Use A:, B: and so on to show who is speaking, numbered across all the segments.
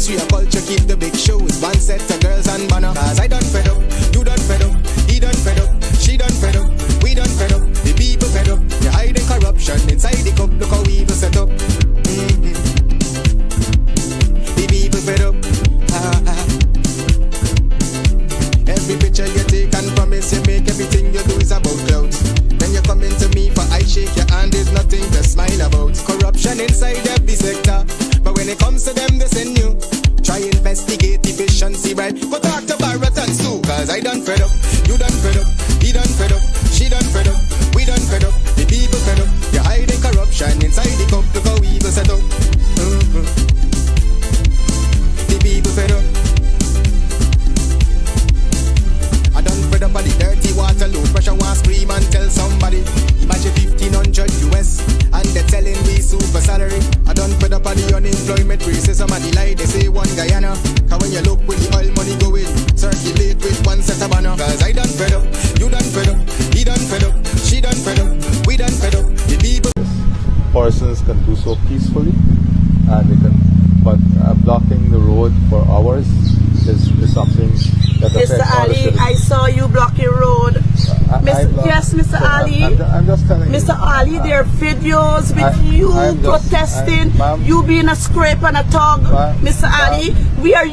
A: Street culture keep the big shows. One set of girls and banner. Cause I done fed up, you done fed up, he done fed up, she done fed up, we done fed up, the people fed up. They hiding corruption inside the cup, look how evil set up. The people fed up. Every picture you take and promise you make, everything you do is about clouds. Then you come into me for I shake your hand, there's nothing to smile about. Corruption inside every sector, but when it comes to them, they send you. Try investigate efficiency, right? Go talk to Baratans too, cause I done fed up, you done fed up, he done fed up, she done fed up, we done fed up, the people fed up. You're hiding corruption inside the cup, look how evil set up. The people fed up. I done fed up on the dirty water, low pressure, want scream and tell somebody. Imagine 1500 US and they're telling me super salary. I done fed up on the unemployment racism and the lie they say one Guyana. Cause when you look with the oil money going, circulate with one set of banner. Cause I done fed up, you done fed up, he done fed up, she done fed up, we done fed up, the people.
B: Persons can do so peacefully, and they can, but blocking the road for hours is something that
C: Mr. Ali, I saw you blocking road. Yes, Mr. Ali.
B: I'm just telling you.
C: Mr. Ali, there are videos with you protesting, you being a scrape and a tug. Mr. Ali,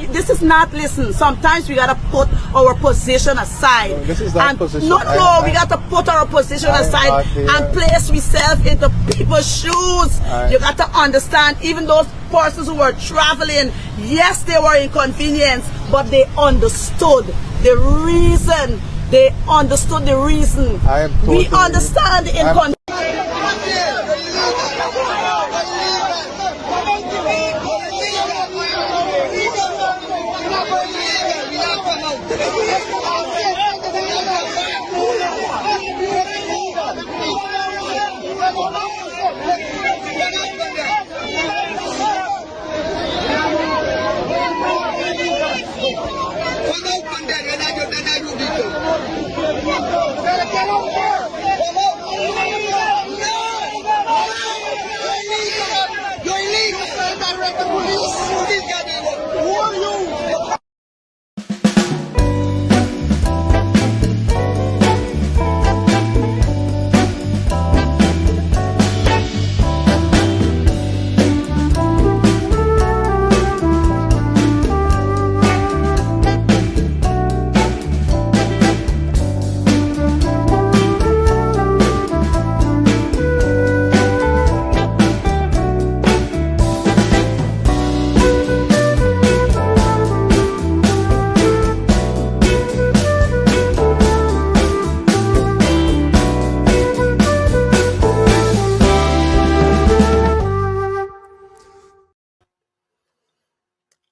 C: this is not, listen, sometimes we gotta put our position aside.
B: No, this is not position.
C: No, we gotta put our position aside and place ourselves into people's shoes. You gotta understand, even those persons who were traveling, yes, they were inconvenienced, but they understood the reason. They understood the reason. We understand the inconvenience.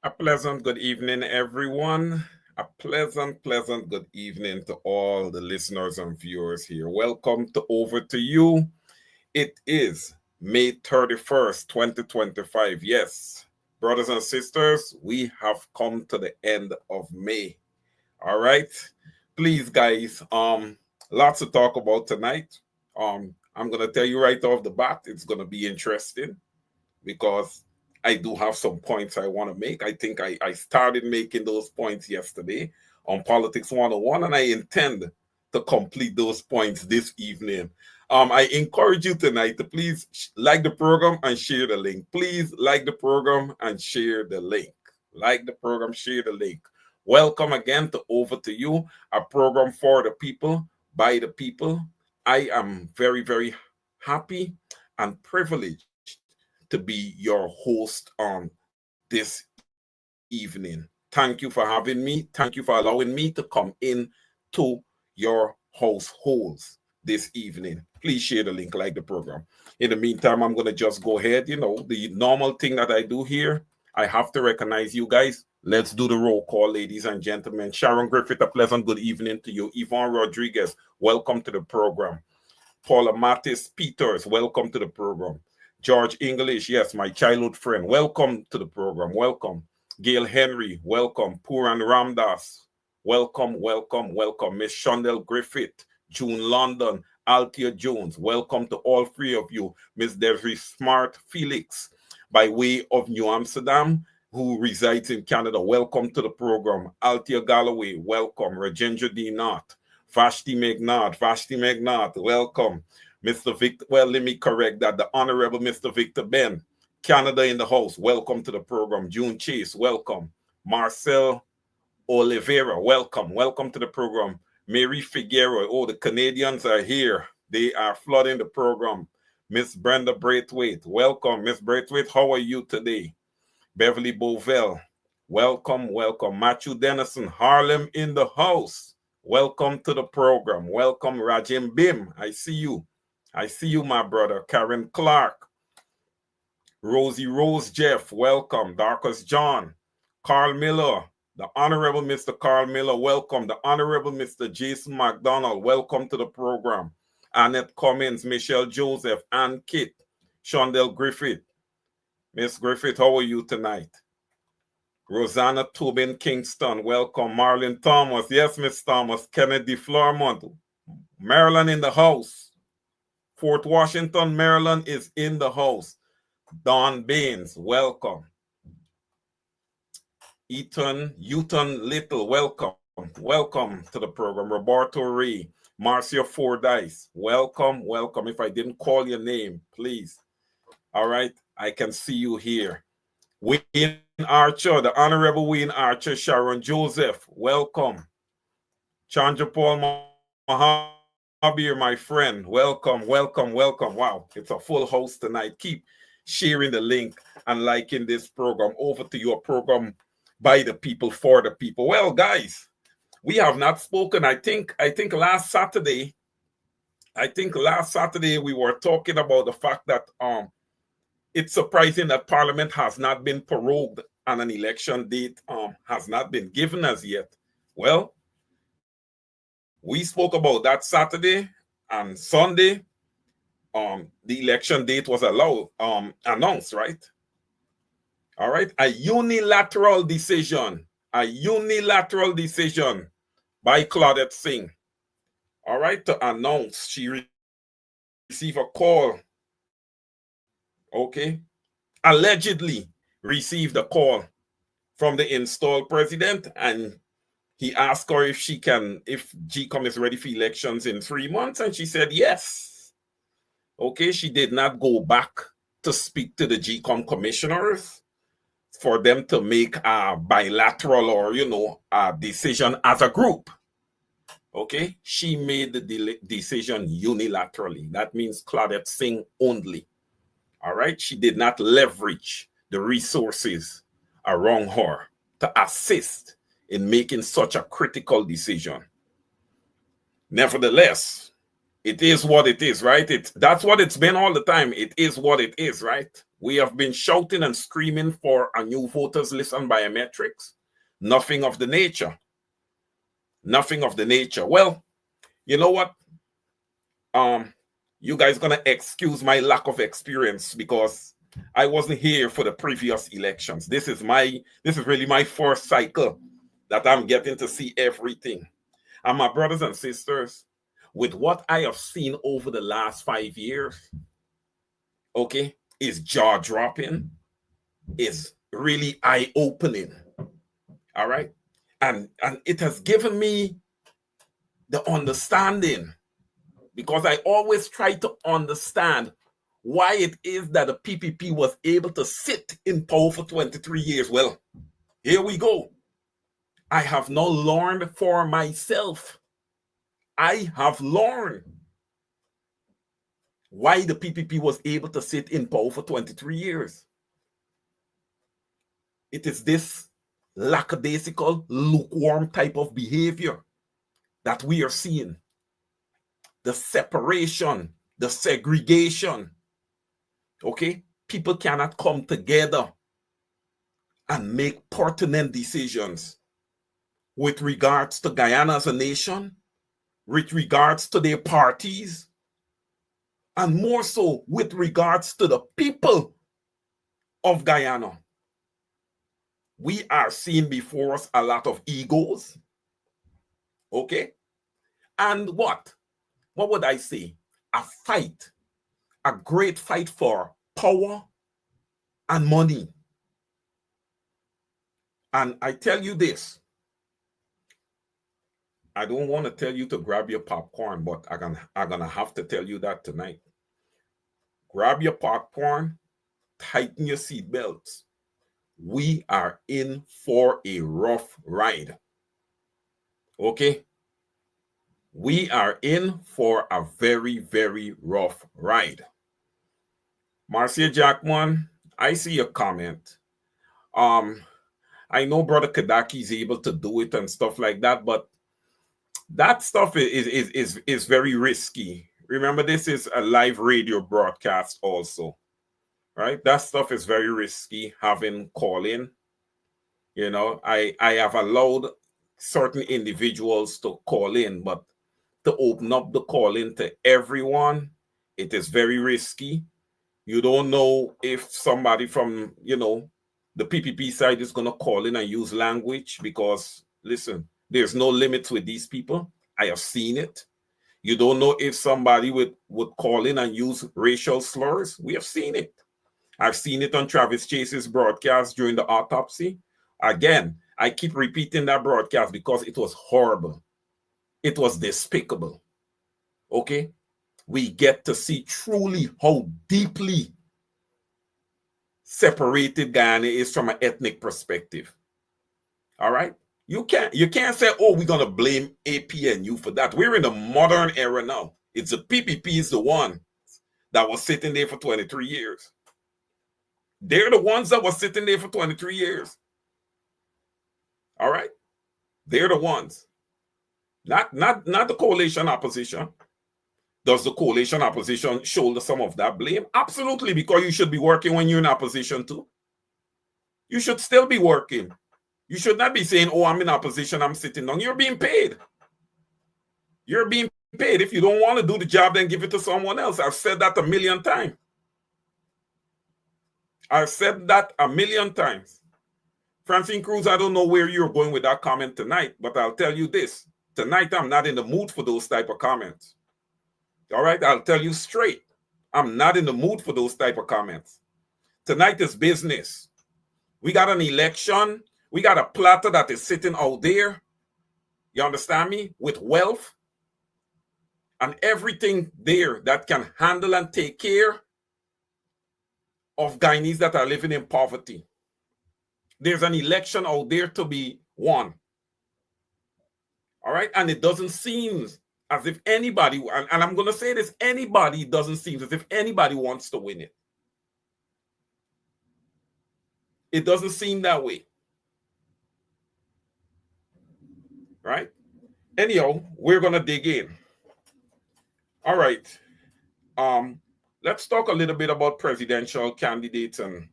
D: A pleasant good evening, everyone. A pleasant good evening to all the listeners and viewers here. Welcome to Over to You. It is May 31st, 2025. Yes, brothers and sisters, we have come to the end of May. All right. Please, guys, lots to talk about tonight. I'm going to tell you right off the bat, it's going to be interesting because I do have some points I want to make. I think I started making those points yesterday on Politics 101, and I intend to complete those points this evening. I encourage you tonight to please like the program and share the link. Please like the program and share the link. Like the program, share the link. Welcome again to Over to You, a program for the people, by the people. I am very, very happy and privileged to be your host on this evening. Thank you for having me. Thank you for allowing me to come in to your households this evening. Please share the link, like the program. In the meantime, I'm going to just go ahead. The normal thing that I do here, I have to recognize you guys. Let's do the roll call, ladies and gentlemen. Sharon Griffith, a pleasant good evening to you. Yvonne Rodriguez, welcome to the program. Paula Mattis Peters, welcome to the program. George English, yes, my childhood friend, welcome to the program. Welcome. Gail Henry, welcome. Puran Ramdas, welcome. Miss Shondell Griffith, June London, Althea Jones, welcome to all three of you. Miss Desiree Smart Felix, by way of New Amsterdam, who resides in Canada, welcome to the program. Althea Galloway, welcome. Rajendra D. Knott, Vashti McNaught, welcome. Mr. Victor, well, let me correct that. The Honorable Mr. Victor Ben, Canada in the house, welcome to the program. June Chase, welcome. Marcel Oliveira, welcome. Welcome to the program. Mary Figueroa, oh, the Canadians are here. They are flooding the program. Miss Brenda Braithwaite, welcome. Miss Braithwaite, how are you today? Beverly Bovell, welcome. Matthew Dennison, Harlem in the house. Welcome to the program. Welcome, Rajim Bim. I see you, my brother. Karen Clark, Rosie Rose Jeff, welcome. Darkus John, Carl Miller, the Honorable Mr. Carl Miller, welcome. The Honorable Mr. Jason McDonald, welcome to the program. Annette Cummins, Michelle Joseph, Ann Kitt, Shondell Griffith. Miss Griffith, how are you tonight? Rosanna Tobin Kingston, welcome. Marlon Thomas, yes, Miss Thomas. Kennedy Flormont, Maryland in the house. Fort Washington, Maryland is in the house. Don Baines, welcome. Eaton Little, welcome. Welcome to the program. Roberto Ray, Marcia Fordyce, welcome. If I didn't call your name, please. All right, I can see you here. Wayne Archer, the Honorable Wayne Archer, Sharon Joseph, welcome. Chandra Paul Mahabir, my friend, welcome. Wow, it's a full house tonight. Keep sharing the link and liking this program. Over to your program, by the people, for the people. Well, guys, we have not spoken. I think last Saturday we were talking about the fact that it's surprising that Parliament has not been prorogued and an election date has not been given as yet. Well, we spoke about that Saturday and Sunday. The election date was announced, right? All right, a unilateral decision by Claudette Singh. All right, to announce she received a call. Okay, allegedly received a call from the installed president, and he asked her if GCOM is ready for elections in 3 months, and she said yes. Okay, she did not go back to speak to the GCOM commissioners for them to make a bilateral or, a decision as a group. Okay, she made the decision unilaterally. That means Claudette Singh only. All right, she did not leverage the resources around her to assist in making such a critical decision. Nevertheless, it is what it is, right? That's what it's been all the time. It is what it is, right? We have been shouting and screaming for a new voters list and biometrics. Nothing of the nature. Well, you know what? You guys gonna excuse my lack of experience because I wasn't here for the previous elections. This is really my first cycle that I'm getting to see everything. And my brothers and sisters, with what I have seen over the last 5 years, okay, is jaw-dropping, is really eye-opening. All right? And it has given me the understanding, because I always try to understand why it is that the PPP was able to sit in power for 23 years. Well, here we go. I have now learned for myself. I have learned why the PPP was able to sit in power for 23 years. It is this lackadaisical, lukewarm type of behavior that we are seeing. The separation, the segregation. Okay? People cannot come together and make pertinent decisions with regards to Guyana as a nation, with regards to their parties, and more so with regards to the people of Guyana. We are seeing before us a lot of egos. Okay? And what would I say? A fight, a great fight for power and money. And I tell you this, I don't want to tell you to grab your popcorn, but I'm gonna have to tell you that tonight. Grab your popcorn, tighten your seatbelts. We are in for a rough ride. Okay? We are in for a very, very rough ride. Marcia Jackman, I see your comment. I know Brother Kadaki is able to do it and stuff like that, but that stuff is very risky. Remember, this is a live radio broadcast also, right? That stuff is very risky, having call-in. You know, I have allowed certain individuals to call in, but to open up the call-in to everyone, it is very risky. You don't know if somebody from, you know, the PPP side is going to call in and use language because, listen, there's no limits with these people. I have seen it. You don't know if somebody would call in and use racial slurs. We have seen it. I've seen it on Travis Chase's broadcast during the autopsy. Again, I keep repeating that broadcast because it was horrible. It was despicable. Okay? We get to see truly how deeply separated Guyana is from an ethnic perspective. All right? You can't say, oh, we're gonna blame APNU for that. We're in the modern era now. It's the PPP is the one that was sitting there for 23 years. They're the ones that were sitting there for 23 years. All right? They're the ones. Not the coalition opposition. Does the coalition opposition shoulder some of that blame? Absolutely, because you should be working when you're in opposition too. You should still be working. You should not be saying, oh, I'm in opposition, I'm sitting down. You're being paid. You're being paid. If you don't want to do the job, then give it to someone else. I've said that a million times. I've said that a million times. Francine Cruz, I don't know where you're going with that comment tonight, but I'll tell you this. Tonight, I'm not in the mood for those type of comments. All right? I'll tell you straight. I'm not in the mood for those type of comments. Tonight is business. We got an election. We got a platter that is sitting out there. You understand me? With wealth and everything there that can handle and take care of Guyanese that are living in poverty. There's an election out there to be won. All right? And it doesn't seem as if anybody, and I'm going to say this, anybody doesn't seem as if anybody wants to win it. It doesn't seem that way. Right? Anyhow, we're going to dig in. All right. Let's talk a little bit about presidential candidates and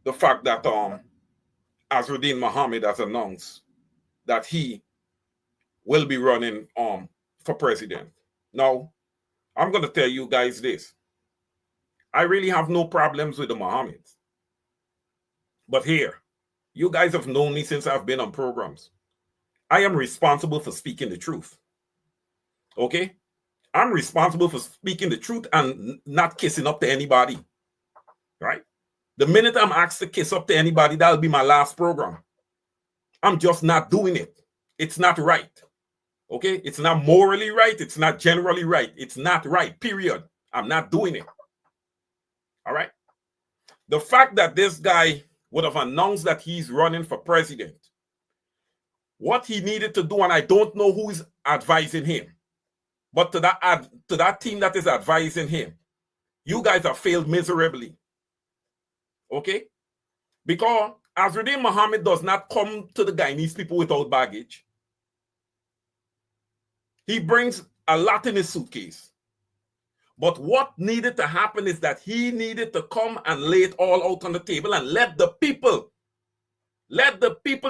D: the fact that Azruddin Mohammed has announced that he will be running for president. Now, I'm going to tell you guys this. I really have no problems with the Mohammeds. But here, you guys have known me since I've been on programs. I am responsible for speaking the truth. Okay? I'm responsible for speaking the truth and not kissing up to anybody. Right? The minute I'm asked to kiss up to anybody, that'll be my last program. I'm just not doing it. It's not right. Okay? It's not morally right. It's not generally right. It's not right, period. I'm not doing it. All right? The fact that this guy would have announced that he's running for president, what he needed to do, and I don't know who is advising him, but to that team that is advising him, you guys have failed miserably. Okay? Because Azruddin Mohammed does not come to the Guyanese people without baggage. He brings a lot in his suitcase. But what needed to happen is that he needed to come and lay it all out on the table and let the people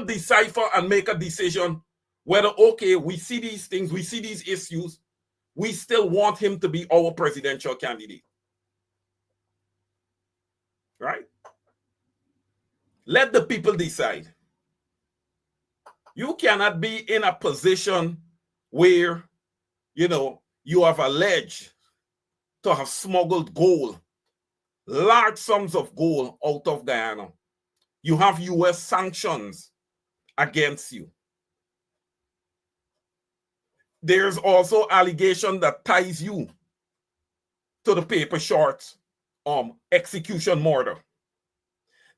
D: decipher and make a decision whether, okay, we see these things, we see these issues, we still want him to be our presidential candidate. Right? Let the people decide. You cannot be in a position where, you know, you have alleged to have smuggled gold, large sums of gold out of Guyana. You have US sanctions against you. There's also allegation that ties you to the paper short execution murder.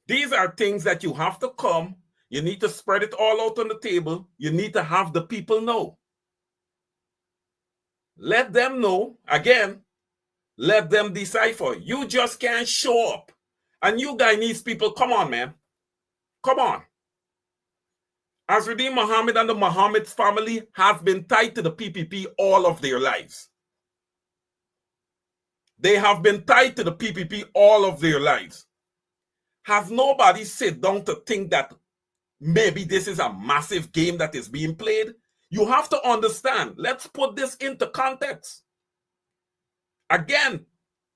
D: These are things that you have to come. You need to spread it all out on the table. You need to have the people know. Let them know. Again, let them decipher. You just can't show up. And you Guyanese people, come on, man. Come on. Azruddin Mohammed and the Mohammed family have been tied to the PPP all of their lives. They have been tied to the PPP all of their lives. Has nobody sit down to think that maybe this is a massive game that is being played? You have to understand. Let's put this into context. Again,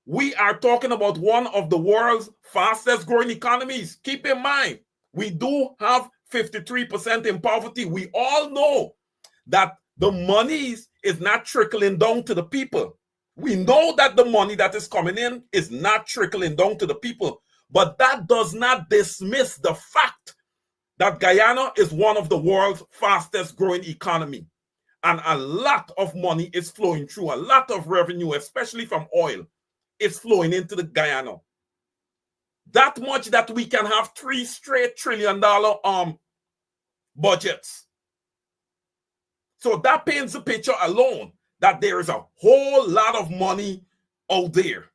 D: we are talking about one of the world's fastest growing economies. Keep in mind, we do have 53% in poverty. We all know that the money is not trickling down to the people. We know that the money that is coming in is not trickling down to the people. But that does not dismiss the fact that Guyana is one of the world's fastest growing economy. And a lot of money is flowing through. A lot of revenue, especially from oil, is flowing into the Guyana. That much that we can have 3 straight $1 trillion budgets. So that paints the picture alone that there is a whole lot of money out there.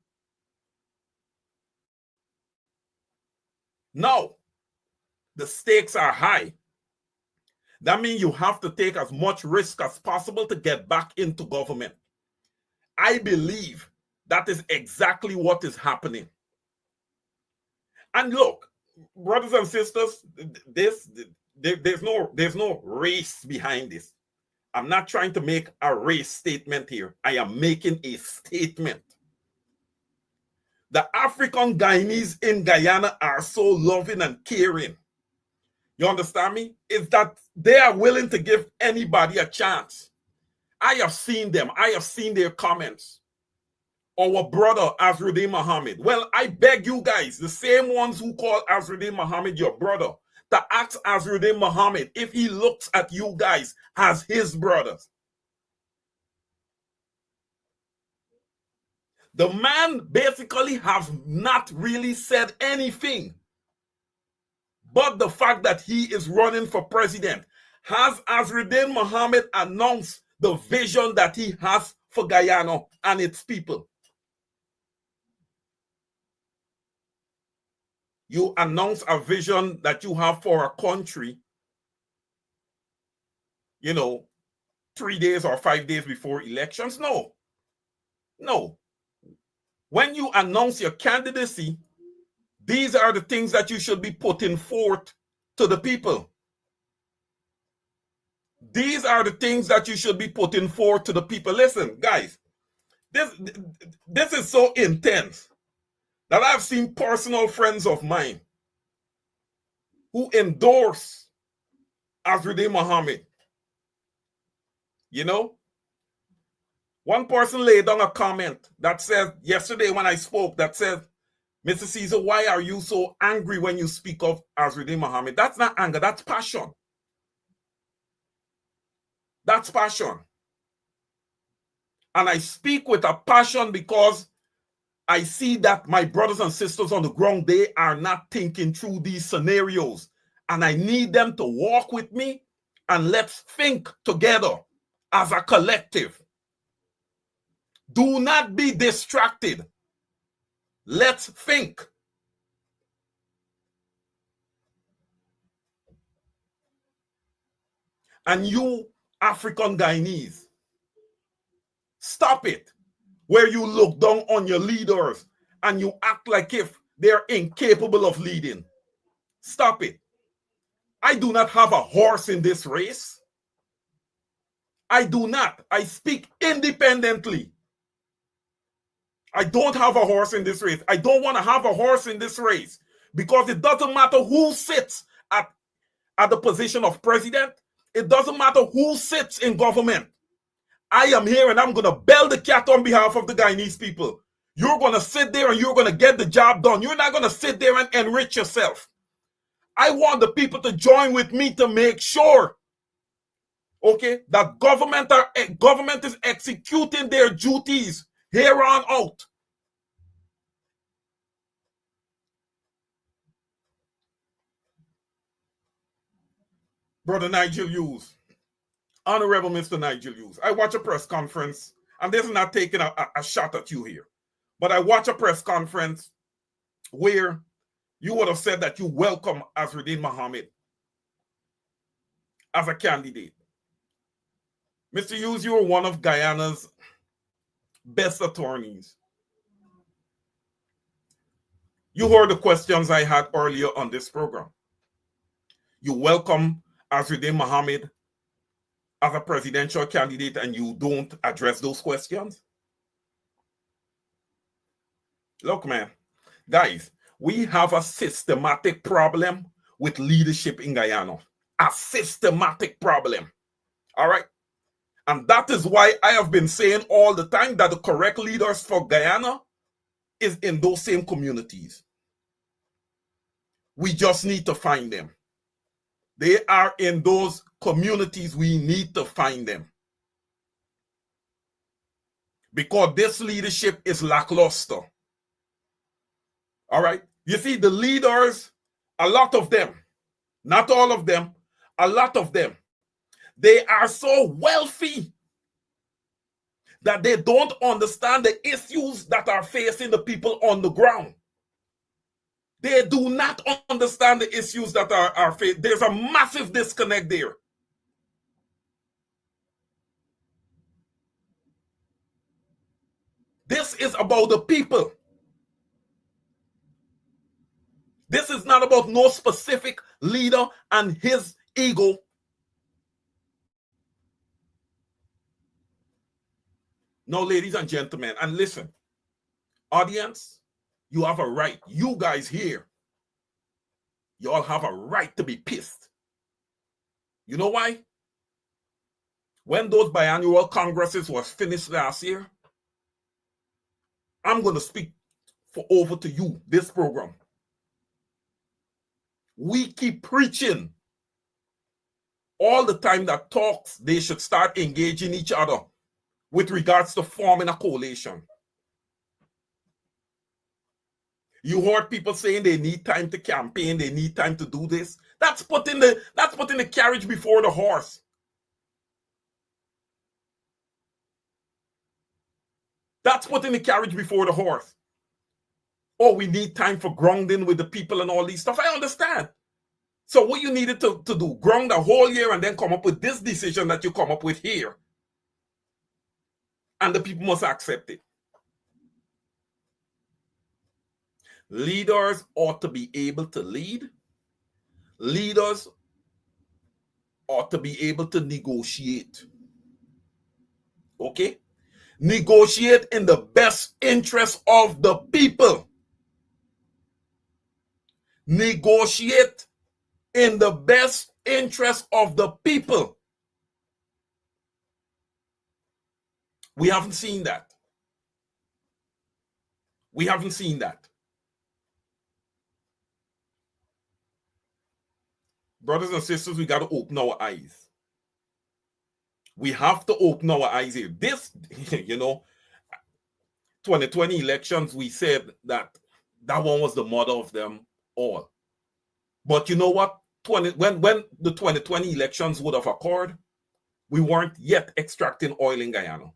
D: Now, the stakes are high. That means you have to take as much risk as possible to get back into government. I believe that is exactly what is happening. And look, brothers and sisters, there's no race behind this. I'm not trying to make a race statement here. I am making a statement. The African Guyanese in Guyana are so loving and caring. You understand me? Is that they are willing to give anybody a chance. I have seen them. I have seen their comments. Our brother Azruddin Mohammed. Well, I beg you guys, the same ones who call Azruddin Mohammed your brother, to ask Azruddin Mohammed if he looks at you guys as his brothers. The man basically has not really said anything but the fact that he is running for president. Has Azruddin Mohammed announced the vision that he has for Guyana and its people? You announce a vision that you have for a country, 3 days or 5 days before elections? No. When you announce your candidacy, these are the things that you should be putting forth to the people. These are the things that you should be putting forth to the people. Listen, guys, this is so intense that I've seen personal friends of mine who endorse Azruddin Mohammed. One person laid down a comment that says, yesterday when I spoke, that says, Mr. Caesar, why are you so angry when you speak of Azruddin Mohammed? That's not anger, that's passion. That's passion. And I speak with a passion because I see that my brothers and sisters on the ground, they are not thinking through these scenarios. And I need them to walk with me and let's think together as a collective. Do not be distracted. Let's think. And you African Guyanese, stop it. Where you look down on your leaders and you act like if they're incapable of leading. Stop it. I do not have a horse in this race. I do not. I speak independently. I don't have a horse in this race. I don't want to have a horse in this race because it doesn't matter who sits at the position of president. It doesn't matter who sits in government. I am here and I'm going to bell the cat on behalf of the Guyanese people. You're going to sit there and you're going to get the job done. You're not going to sit there and enrich yourself. I want the people to join with me to make sure, okay, that government is executing their duties here on out. Brother Nigel Hughes, Honorable Mr. Nigel Hughes, I watch a press conference, and this is not taking a shot at you here, but I watch a press conference where you would have said that you welcome Azruddin Mohammed as a candidate. Mr. Hughes, you are one of Guyana's best attorneys. You heard the questions I had earlier on this program. You welcome Azruddin Mohammed as a presidential candidate and you don't address those questions? Look, man, guys, we have a systematic problem with leadership in Guyana. A systematic problem. All right? And that is why I have been saying all the time that the correct leaders for Guyana is in those same communities. We just need to find them. They are in those communities. We need to find them. Because this leadership is lackluster. All right? You see, the leaders, a lot of them, not all of them, a lot of them, they are so wealthy that they don't understand the issues that are facing the people on the ground. They do not understand the issues that are faced. There's a massive disconnect there. This is about the people. This is not about no specific leader and his ego. No, ladies and gentlemen, and listen, audience, you have a right. You guys here, you all have a right to be pissed. You know why? When those biannual congresses was finished last year, I'm going to speak over to you, this program. We keep preaching all the time that talks, they should start engaging each other with regards to forming a coalition. You heard people saying they need time to campaign, they need time to do this. That's putting the carriage before the horse. That's putting the carriage before the horse. Oh, we need time for grounding with the people and all these stuff. I understand. So what you needed to do, ground the whole year and then come up with this decision that you come up with here. And the people must accept it. Leaders ought to be able to lead. Leaders ought to be able to negotiate. Okay? Negotiate in the best interest of the people. Negotiate in the best interest of the people. We haven't seen that. We haven't seen that. Brothers and sisters, we got to open our eyes. We have to open our eyes here. This, 2020 elections, we said that one was the mother of them all. But you know what? When the 2020 elections would have occurred, we weren't yet extracting oil in Guyana.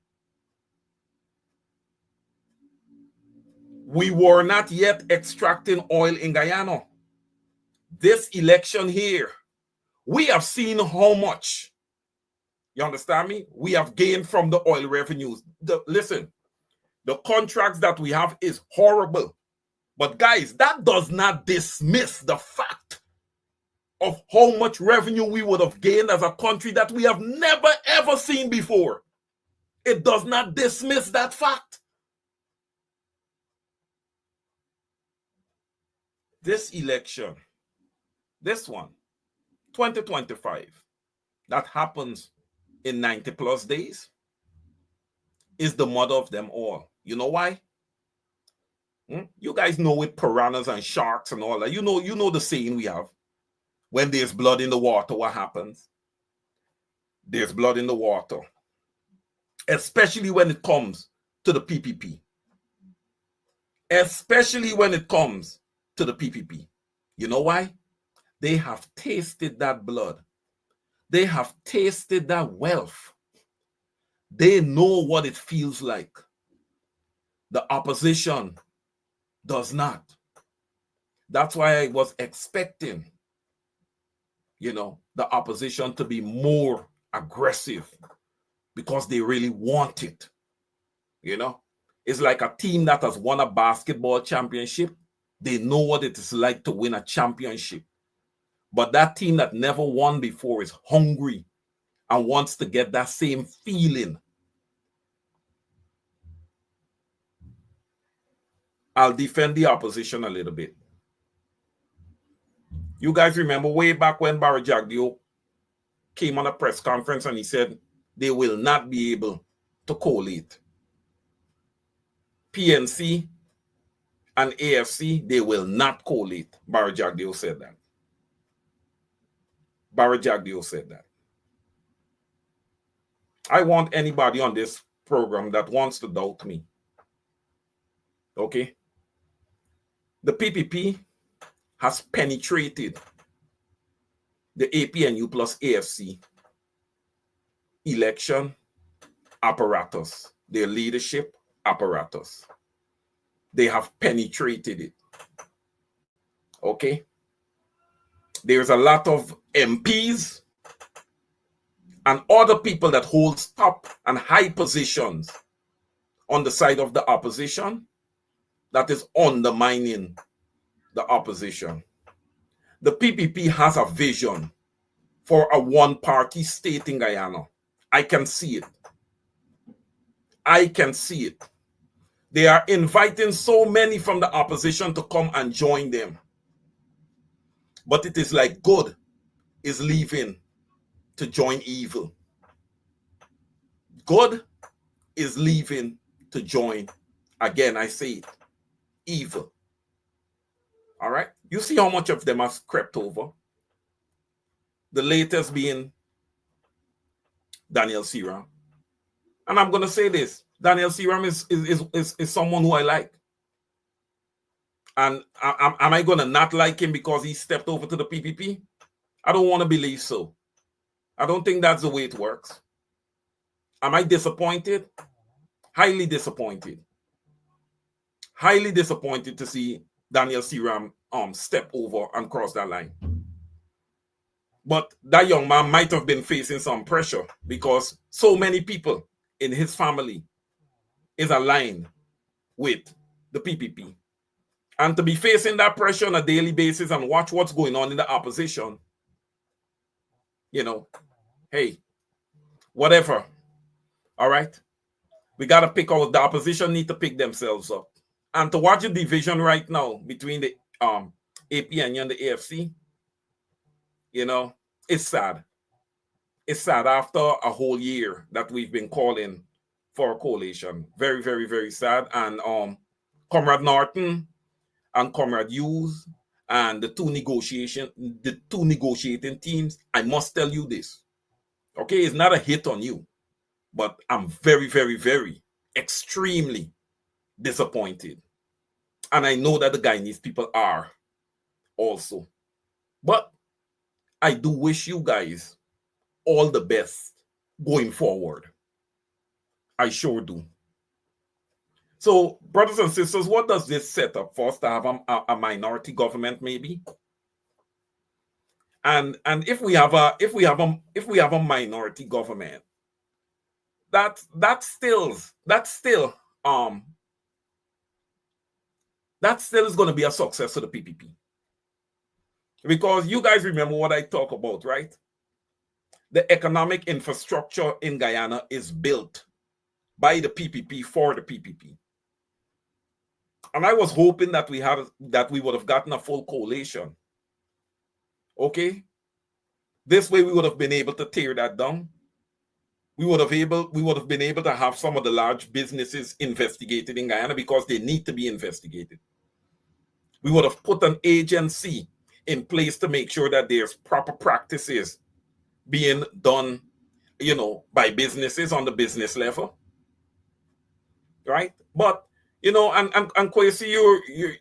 D: We were not yet extracting oil in Guyana. This election here, we have seen how much, you understand me? We have gained from the oil revenues. Listen, the contracts that we have is horrible. But guys, that does not dismiss the fact of how much revenue we would have gained as a country that we have never ever seen before. It does not dismiss that fact. This election, this one, 2025, that happens in 90 plus days, is the mother of them all. You know why? You guys know with piranhas and sharks and all that. You know the saying we have. When there's blood in the water, what happens? There's blood in the water, especially when it comes to the PPP. Especially when it comes to the PPP. You know why? They have tasted that blood. They have tasted that wealth. They know what it feels like. The opposition does not. That's why I was expecting, the opposition to be more aggressive because they really want it. It's like a team that has won a basketball championship. They know what it is like to win a championship. But that team that never won before is hungry and wants to get that same feeling. I'll defend the opposition a little bit. You guys remember way back when Barry Jagdeo came on a press conference and he said they will not be able to collate. PNC and AFC, they will not collate. Barry Jagdeo said that. Barry Jagdeo said that. I want anybody on this program that wants to doubt me. Okay? The PPP has penetrated the APNU plus AFC election apparatus, their leadership apparatus. They have penetrated it. Okay? There's a lot of MPs and other people that hold top and high positions on the side of the opposition that is undermining the opposition. The PPP has a vision for a one-party state in Guyana. I can see it. I can see it. They are inviting so many from the opposition to come and join them. But it is like good is leaving to join evil. Good is leaving to join, again, I say it, evil. All right? You see how much of them have crept over? The latest being Daniel Seram. And I'm going to say this. Daniel Seram is someone who I like. And am I going to not like him because he stepped over to the PPP? I don't want to believe so. I don't think that's the way it works. Am I disappointed? Highly disappointed. Highly disappointed to see Daniel Seram step over and cross that line. But that young man might have been facing some pressure because so many people in his family is aligned with the PPP. And to be facing that pressure on a daily basis and watch what's going on in the opposition, hey, whatever. All right? We got to pick out, the opposition need to pick themselves up. And to watch the division right now between the APN and the AFC, it's sad. It's sad after a whole year that we've been calling for a coalition. Very, very, very sad. And Comrade Norton and Comrade Hughes and the two negotiating teams, I must tell you this. Okay, it's not a hit on you, but I'm very, very, very extremely disappointed. And I know that the Guyanese people are also. But I do wish you guys all the best going forward. I sure do. So, brothers and sisters, what does this set up for us to have a minority government, maybe? And if we have a minority government, that still is going to be a success to the PPP. Because you guys remember what I talk about, right? The economic infrastructure in Guyana is built by the PPP for the PPP. And I was hoping that we would have gotten a full coalition. Okay? This way we would have been able to tear that down. We would have been able to have some of the large businesses investigated in Guyana because they need to be investigated. We would have put an agency in place to make sure that there's proper practices being done, you know, by businesses on the business level, right? But, you know, and Kwesi, you're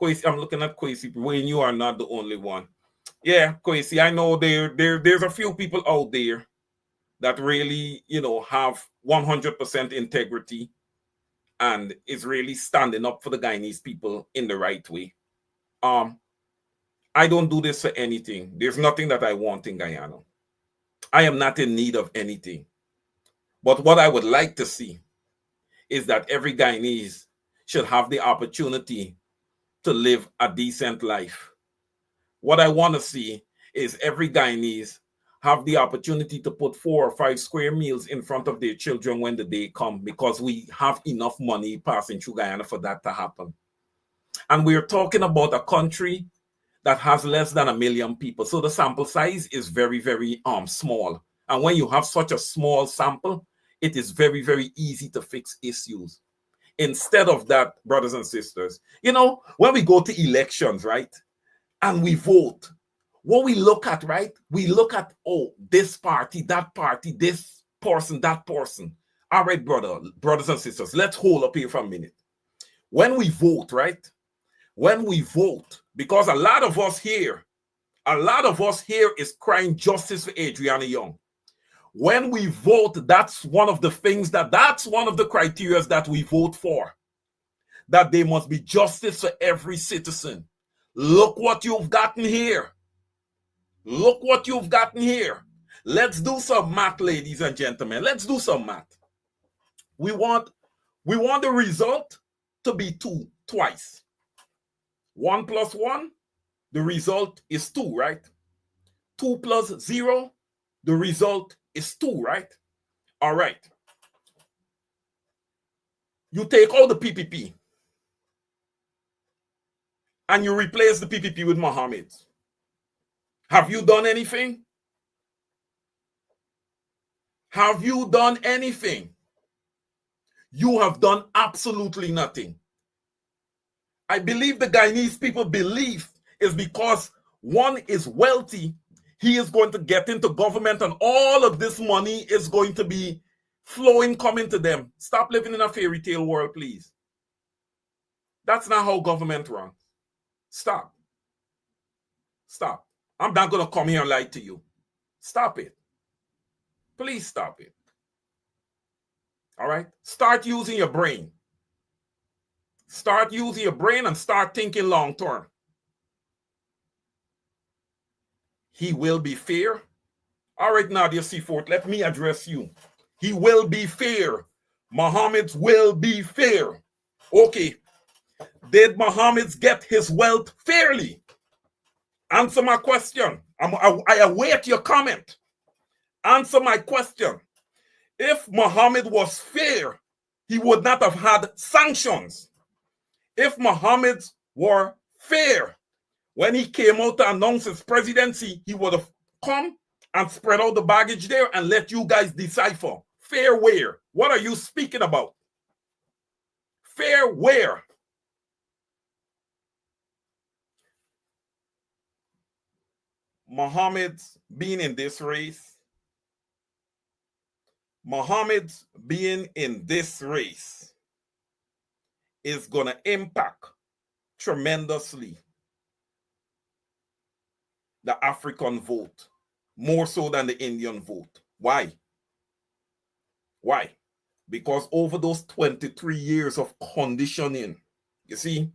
D: Kwesi, I'm looking at Kwesi, when you are not the only one. Yeah, Kwesi, I know there's a few people out there that really, you know, have 100% integrity and is really standing up for the Guyanese people in the right way. I don't do this for anything. There's nothing that I want in Guyana. I am not in need of anything. But what I would like to see is that every Guyanese should have the opportunity to live a decent life. What I want to see is every Guyanese have the opportunity to put 4 or 5 square meals in front of their children when the day comes, because we have enough money passing through Guyana for that to happen. And we're talking about a country that has less than 1 million people. So the sample size is very, very small. And when you have such a small sample, it is very, very easy to fix issues. Instead of that, brothers and sisters, you know, when we go to elections, right, and we vote, what we look at, right, we look at, oh, this party, this person, that person. All right, brothers and sisters, let's hold up here for a minute. When we vote, right, when we vote, because a lot of us here is crying justice for Adriana Young. When we vote, that's one of the things that's one of the criteria that we vote for, that there must be justice for every citizen. Look what you've gotten here. Look what you've gotten here. Let's do some math, ladies and gentlemen. Let's do some math. We want the result to be 2 twice. 1 plus 1, the result is 2, right? 2 plus 0, the result is 2, right? All right. You take all the PPP and you replace the PPP with Mohammed. Have you done anything? Have you done anything? You have done absolutely nothing. I believe the Guyanese people believe is because one is wealthy, he is going to get into government and all of this money is going to be flowing, coming to them. Stop living in a fairy tale world, please. That's not how government runs. Stop. Stop. I'm not going to come here and lie to you. Stop it. Please stop it. All right? Start using your brain. Start using your brain and start thinking long term. He will be fair. All right, Nadia Seaforth, let me address you. He will be fair. Mohammed will be fair. Okay. Did Mohammed get his wealth fairly? Answer my question. I await your comment. Answer my question. If Mohammed was fair, he would not have had sanctions. If Mohammed were fair, when he came out to announce his presidency, he would have come and spread out the baggage there and let you guys decipher. Fair where? What are you speaking about? Fair where? Mohammed being in this race, is going to impact tremendously the African vote, more so than the Indian vote. Why? Why? Because over those 23 years of conditioning, you see,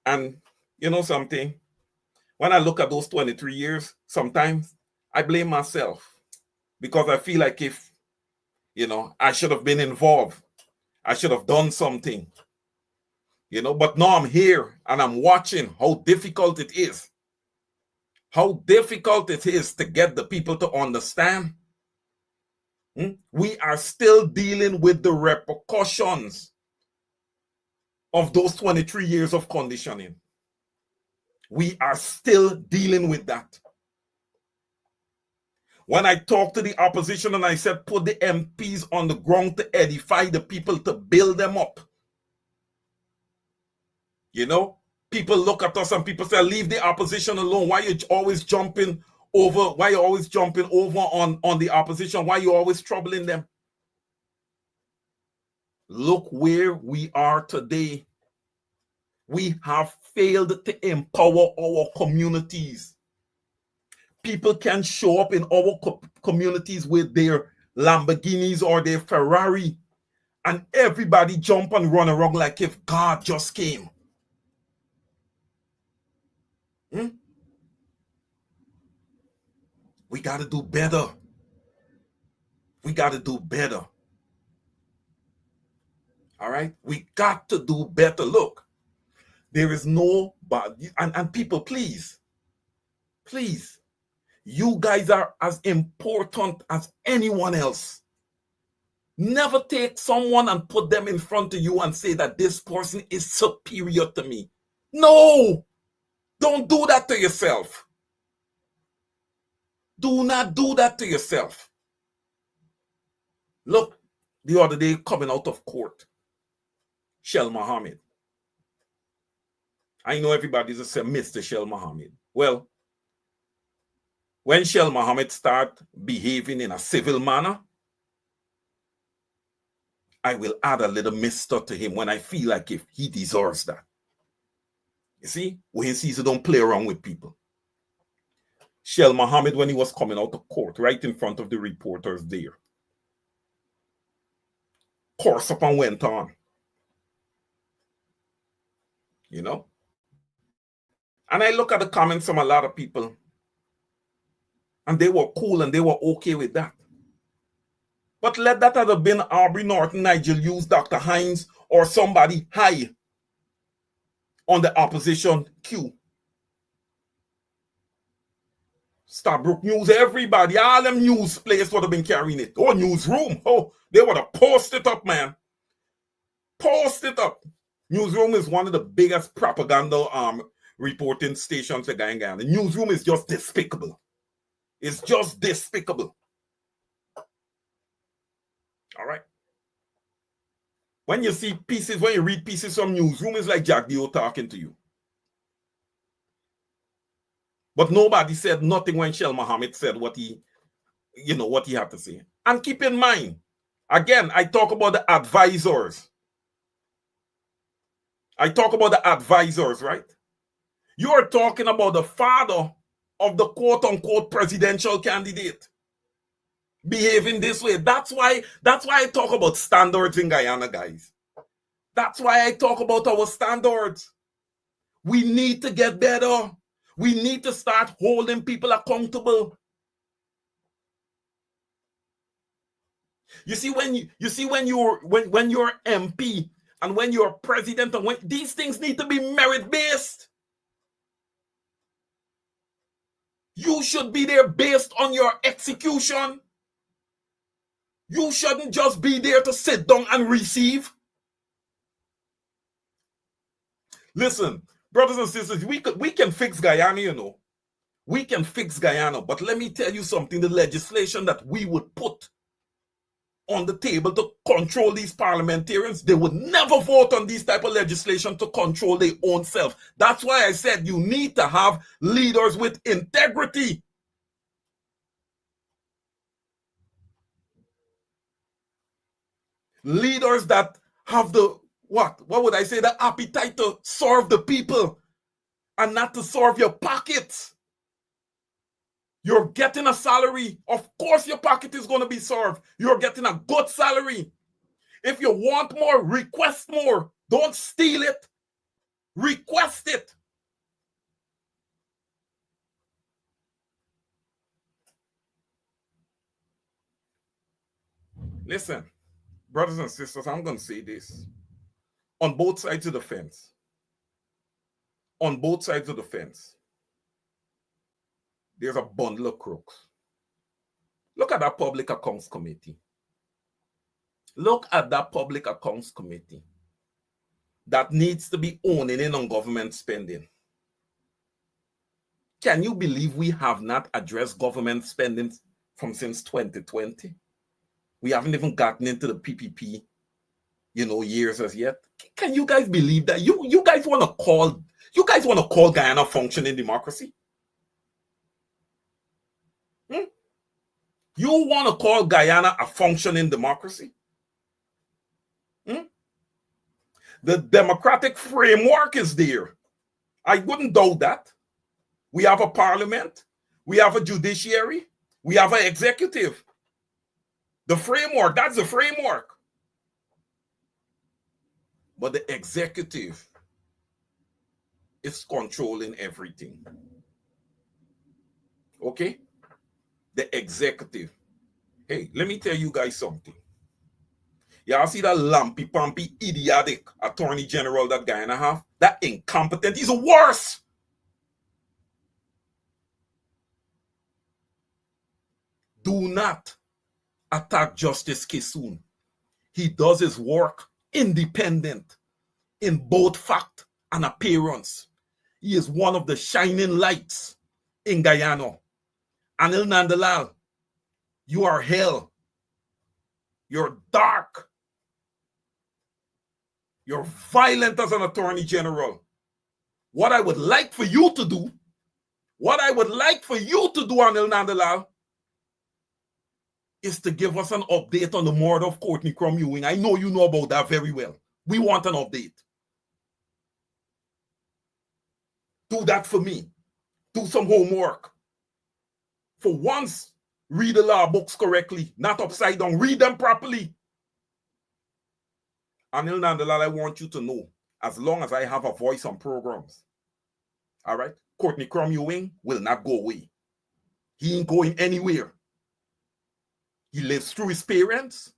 D: and you know something, when I look at those 23 years, sometimes I blame myself because I feel like if, you know, I should have been involved, I should have done something, you know, but now I'm here and I'm watching how difficult it is. How difficult it is to get the people to understand. We are still dealing with the repercussions of those 23 years of conditioning. We are still dealing with that. When I talked to the opposition and I said, put the MPs on the ground to edify the people, to build them up. You know, People look at us and people say, leave the opposition alone. Why you always jumping over? Why you always jumping over on the opposition? Why you always troubling them? Look where we are today. We have failed to empower our communities. People can show up in our communities with their Lamborghinis or their Ferrari, and everybody jump and run around like if God just came. We got to do better. We got to do better. All right? We got to do better. Look, there is no, and people, please, you guys are as important as anyone else. Never take someone and put them in front of you and say that this person is superior to me. No, don't do that to yourself. Do not do that to yourself. Look, the other day coming out of court, Shell Mohammed. I know everybody's a Mr. Shell Mohammed. Well, when Shell Mohammed start behaving in a civil manner, I will add a little Mr. to him when I feel like if he deserves that. You see, when he sees he don't play around with people. Shell Mohammed, when he was coming out of court, right in front of the reporters there, course up and went on. You know? And I look at the comments from a lot of people, and they were cool and they were okay with that. But let that have been Aubrey Norton, Nigel Hughes, Dr. Hines, or somebody high on the opposition queue. Starbrook News, everybody, all them news players would have been carrying it. Oh, Newsroom, oh, they would have posted it up, man. Post it up. Newsroom is one of the biggest propaganda reporting stations in Guyana. The Newsroom is just despicable. It's just despicable. All right. When you see pieces, when you read pieces from Newsroom, it's like Jack Dio talking to you. But nobody said nothing when Shell Mohammed said what he had to say. And keep in mind, again, I talk about the advisors. Right? You are talking about the father of the quote-unquote presidential candidate behaving this way. That's why I talk about standards in Guyana, guys. That's why I talk about our standards. We need to get better. We need to start holding people accountable. You see, when you're MP and when you're president, and when these things need to be merit-based. You should be there based on your execution. You shouldn't just be there to sit down and receive. Listen, brothers and sisters, we can fix Guyana, you know. We can fix Guyana, but let me tell you something, the legislation that we would put on the table to control these parliamentarians, they would never vote on these type of legislation to control their own self. That's why I said you need to have leaders with integrity. Leaders that have the, what would I say, the appetite to serve the people and not to serve your pockets. You're getting a salary. Of course your pocket is going to be served. You're getting a good salary. If you want more, request more. Don't steal it. Request it. Listen, brothers and sisters, I'm going to say this. On both sides of the fence. On both sides of the fence. There's a bundle of crooks. Look at that Public Accounts Committee. Look at that Public Accounts Committee that needs to be owning in on government spending. Can you believe we have not addressed government spending from since 2020? We haven't even gotten into the PPP, years as yet. Can you guys believe that? You guys want to call You guys want to call Guyana a functioning democracy? You want to call Guyana a functioning democracy? The democratic framework is there. I wouldn't doubt that. We have a parliament. We have a judiciary. We have an executive. The framework, that's the framework. But the executive is controlling everything. Okay? The executive. Hey, let me tell you guys something. Y'all see that lampy-pampy, idiotic attorney general that Guyana have? That incompetent, he's worse. Do not attack Justice Kisoon. He does his work independent in both fact and appearance. He is one of the shining lights in Guyana. Anil Nandalal, you are hell. You're dark. You're violent as an attorney general. What I would like for you to do, Anil Nandalal, is to give us an update on the murder of Courtney Croming. I know you know about that very well. We want an update. Do that for me. Do some homework. For once, read the law books correctly, not upside down. Read them properly. Anil Nandalal, I want you to know, as long as I have a voice on programs, all right, Courtney Croming will not go away. He ain't going anywhere. He lives through his parents.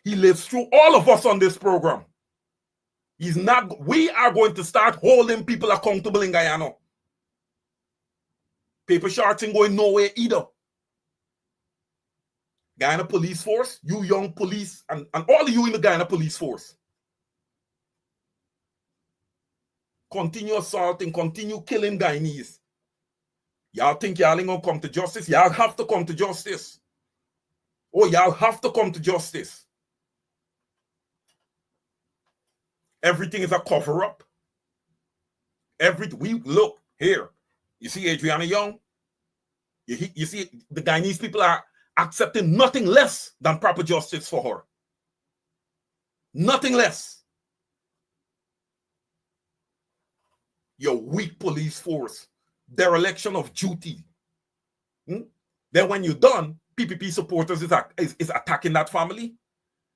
D: He lives through all of us on this program. We are going to start holding people accountable in Guyana. Paper shots ain't going nowhere either. Guyana police force, you young police, and all of you in the Guyana police force, continue assaulting, continue killing Guyanese. Y'all think y'all ain't gonna come to justice? Y'all have to come to justice. Oh, y'all have to come to justice. Everything is a cover-up. We look here. You see Adriana Young? You see the Guyanese people are accepting nothing less than proper justice for her. Nothing less. Your weak police force, dereliction of duty. Then when you're done, PPP supporters is attacking that family.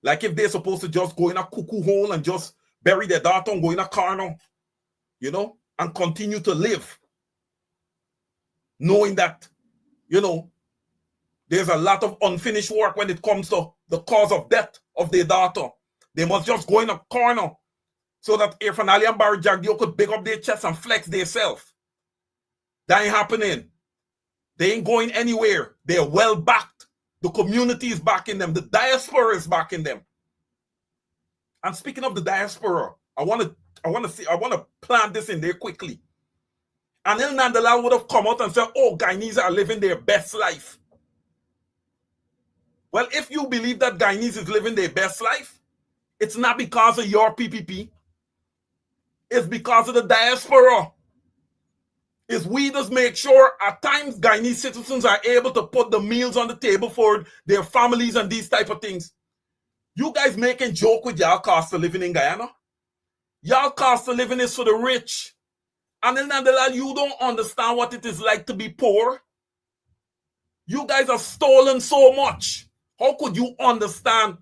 D: Like if they're supposed to just go in a cuckoo hole and just bury their daughter and go in a car now, and continue to live. Knowing that, there's a lot of unfinished work when it comes to the cause of death of their daughter. They must just go in a corner so that Irfan Ali and Barry Jagdeo could big up their chest and flex themselves. That ain't happening. They ain't going anywhere. They're well backed. The community is backing them. The diaspora is backing them. And speaking of the diaspora, I want to plant this in there quickly. Anil Nandalal would have come out and said, oh, Guyanese are living their best life. Well, if you believe that Guyanese is living their best life, it's not because of your PPP. It's because of the diaspora. Is we just make sure at times Guyanese citizens are able to put the meals on the table for their families and these type of things. You guys making joke with y'all cost of living in Guyana? Y'all cost of living is for the rich. And then Nandalal, you don't understand what it is like to be poor. You guys have stolen so much. How could you understand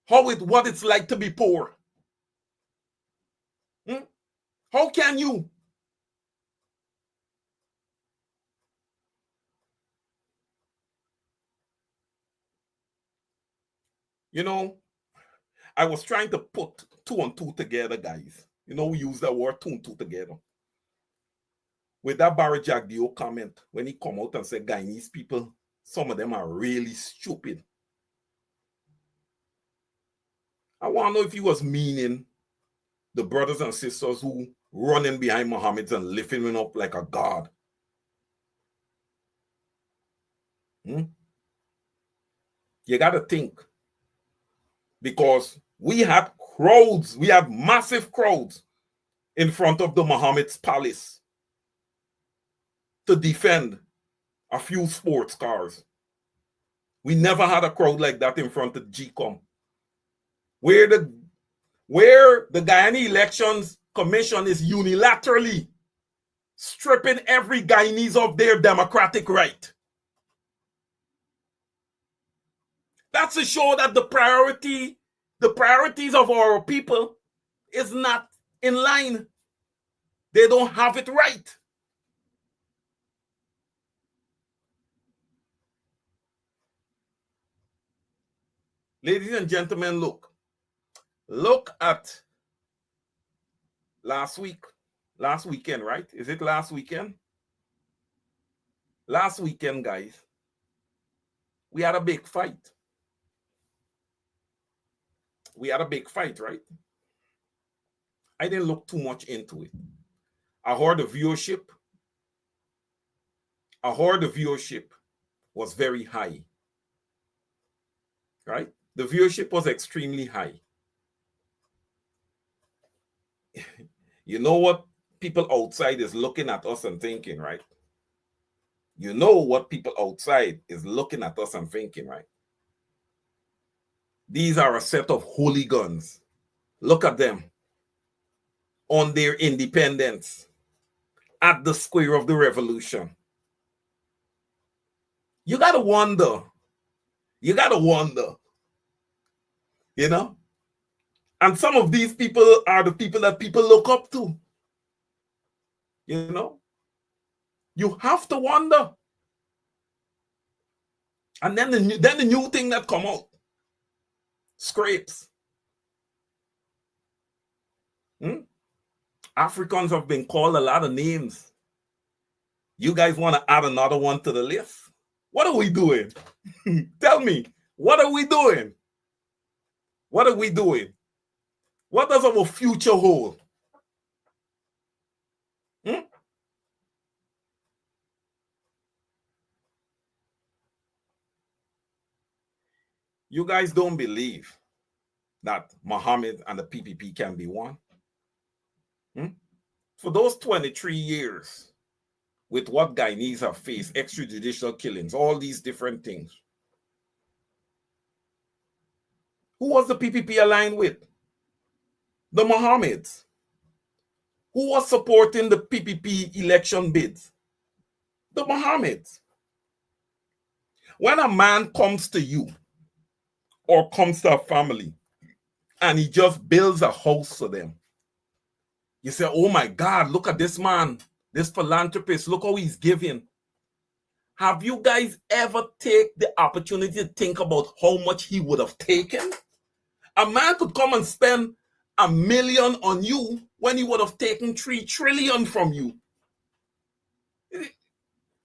D: what it's like to be poor? How can you? I was trying to put two and two together, guys. We use that word two and two together. With that Barry Jagdeo comment, when he come out and said Guyanese people, some of them are really stupid. I want to know if he was meaning the brothers and sisters who running behind Muhammad and lifting him up like a god. You got to think. Because we had crowds, we had massive crowds in front of the Mohammed's palace to defend a few sports cars. We never had a crowd like that in front of GCOM. Where the Guyana Elections Commission is unilaterally stripping every Guyanese of their democratic right. That's to show that the priorities of our people is not in line. They don't have it right. Ladies and gentlemen, look at last weekend, right? Is it last weekend? Last weekend, guys, we had a big fight. We had a big fight, right? I didn't look too much into it. I heard the viewership was very high, right? The viewership was extremely high. You know what people outside is looking at us and thinking, right? You know what people outside is looking at us and thinking, right? These are a set of hooligans. Look at them on their independence at the square of the revolution. You gotta wonder, you know? And some of these people are the people that people look up to. You know? You have to wonder. And then the new thing that come out. Scrapes. Africans have been called a lot of names. You guys want to add another one to the list? What are we doing? Tell me, what are we doing? What are we doing? What does our future hold? You guys don't believe that Mohammed and the PPP can be one? For those 23 years, with what Guyanese have faced, extrajudicial killings, all these different things, who was the PPP aligned with? The Mohammeds. Who was supporting the PPP election bids? The Mohammeds. When a man comes to you or comes to a family and he just builds a house for them, you say, oh my God, look at this man, this philanthropist, look how he's giving. Have you guys ever take the opportunity to think about how much he would have taken? A man could come and spend $1 million on you when he would have taken 3 trillion from you.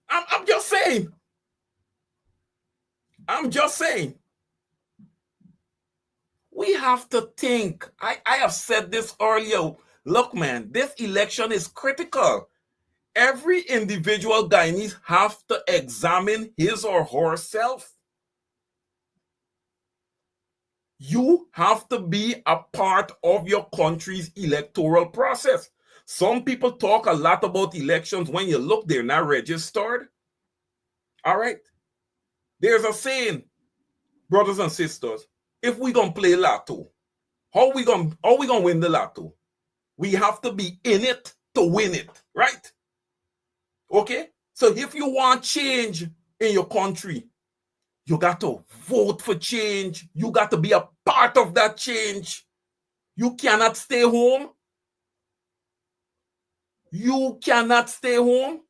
D: I'm just saying. I'm just saying. We have to think. I have said this earlier. Look, man, this election is critical. Every individual Guyanese have to examine his or herself. You have to be a part of your country's electoral process. Some people talk a lot about elections. When you look, they're not registered. All right. There's a saying, brothers and sisters, if we gonna play lotto, how we gonna win the lotto? We have to be in it to win it, right? Okay? So if you want change in your country, you got to vote for change. You got to be a part of that change. You cannot stay home. You cannot stay home.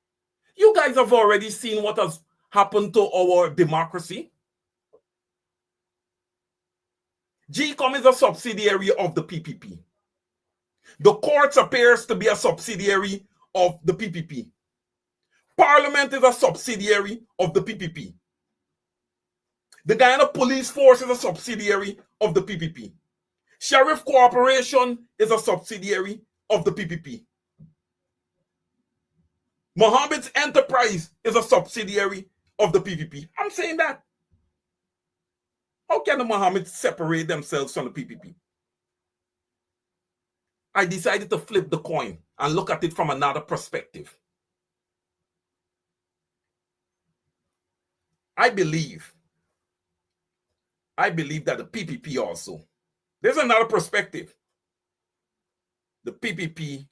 D: You guys have already seen what has happened to our democracy. GCOM is a subsidiary of the PPP. The courts appears to be a subsidiary of the PPP. Parliament is a subsidiary of the PPP. The Guyana Police Force is a subsidiary of the PPP. Sheriff Corporation is a subsidiary of the PPP. Mohammed's Enterprise is a subsidiary of the PPP. I'm saying that. How can the Mohammeds separate themselves from the PPP? I decided to flip the coin and look at it from another perspective. I believe that the PPP also, there's another perspective. The PPP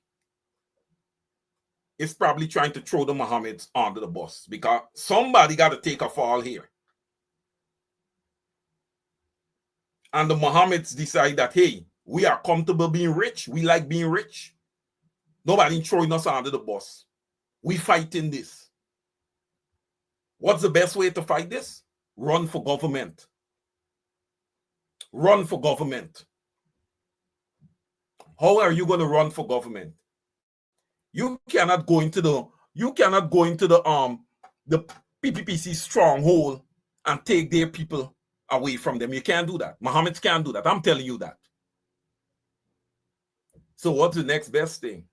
D: is probably trying to throw the Mohammeds under the bus because somebody got to take a fall here. And the Mohammeds decide that, hey, we are comfortable being rich. We like being rich. Nobody throwing us under the bus. We fighting this. What's the best way to fight this? Run for government. Run for government. How are you going to run for government? You cannot go into the PPPC stronghold and take their people away from them. You can't do that. Mohammeds can't do that. I'm telling you that. So what's the next best thing?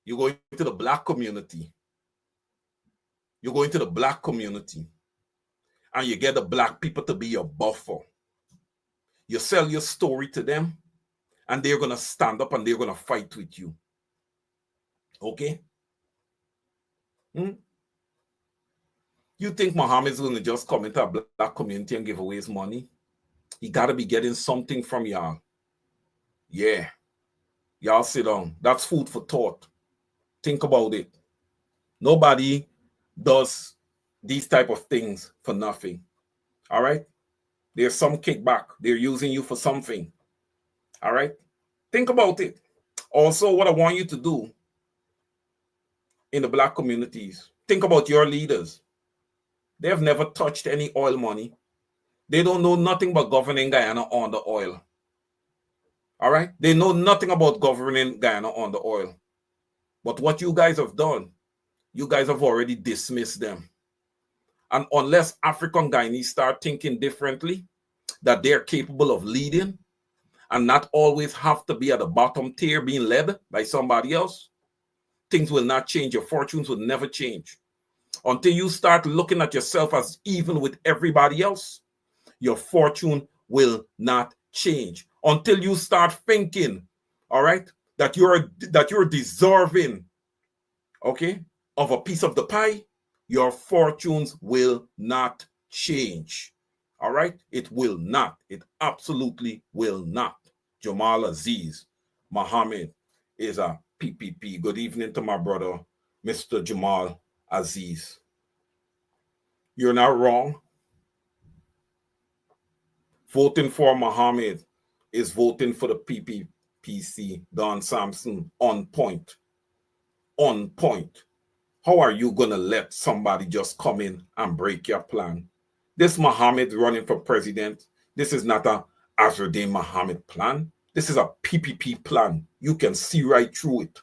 D: You go into the black community. You go into the black community and you get the black people to be your buffer. You sell your story to them and they're going to stand up and they're going to fight with you. Okay? You think Mohammed's going to just come into a black community and give away his money? He got to be getting something from y'all. Yeah. Y'all sit down. That's food for thought. Think about it. Nobody does these type of things for nothing. All right? There's some kickback. They're using you for something. All right? Think about it. Also, what I want you to do in the black communities, think about your leaders. They have never touched any oil money. They don't know nothing but governing Guyana on the oil. All right? They know nothing about governing Guyana on the oil. But what you guys have done, you guys have already dismissed them. And unless African Guyanese start thinking differently, that they're capable of leading and not always have to be at the bottom tier being led by somebody else, things will not change. Your fortunes will never change. Until you start looking at yourself as even with everybody else, your fortune will not change. Until you start thinking, all right, that you're deserving, okay, of a piece of the pie, your fortunes will not change. All right? It will not. It absolutely will not. Jamal Aziz Mohammed is a PPP. Good evening to my brother, Mr. Jamal Aziz. You're not wrong. Voting for Mohammed is voting for the PPPC. Don Sampson, on point. On point. How are you going to let somebody just come in and break your plan? This Mohammed running for president, this is not a Azruddin Mohammed plan. This is a PPP plan. You can see right through it.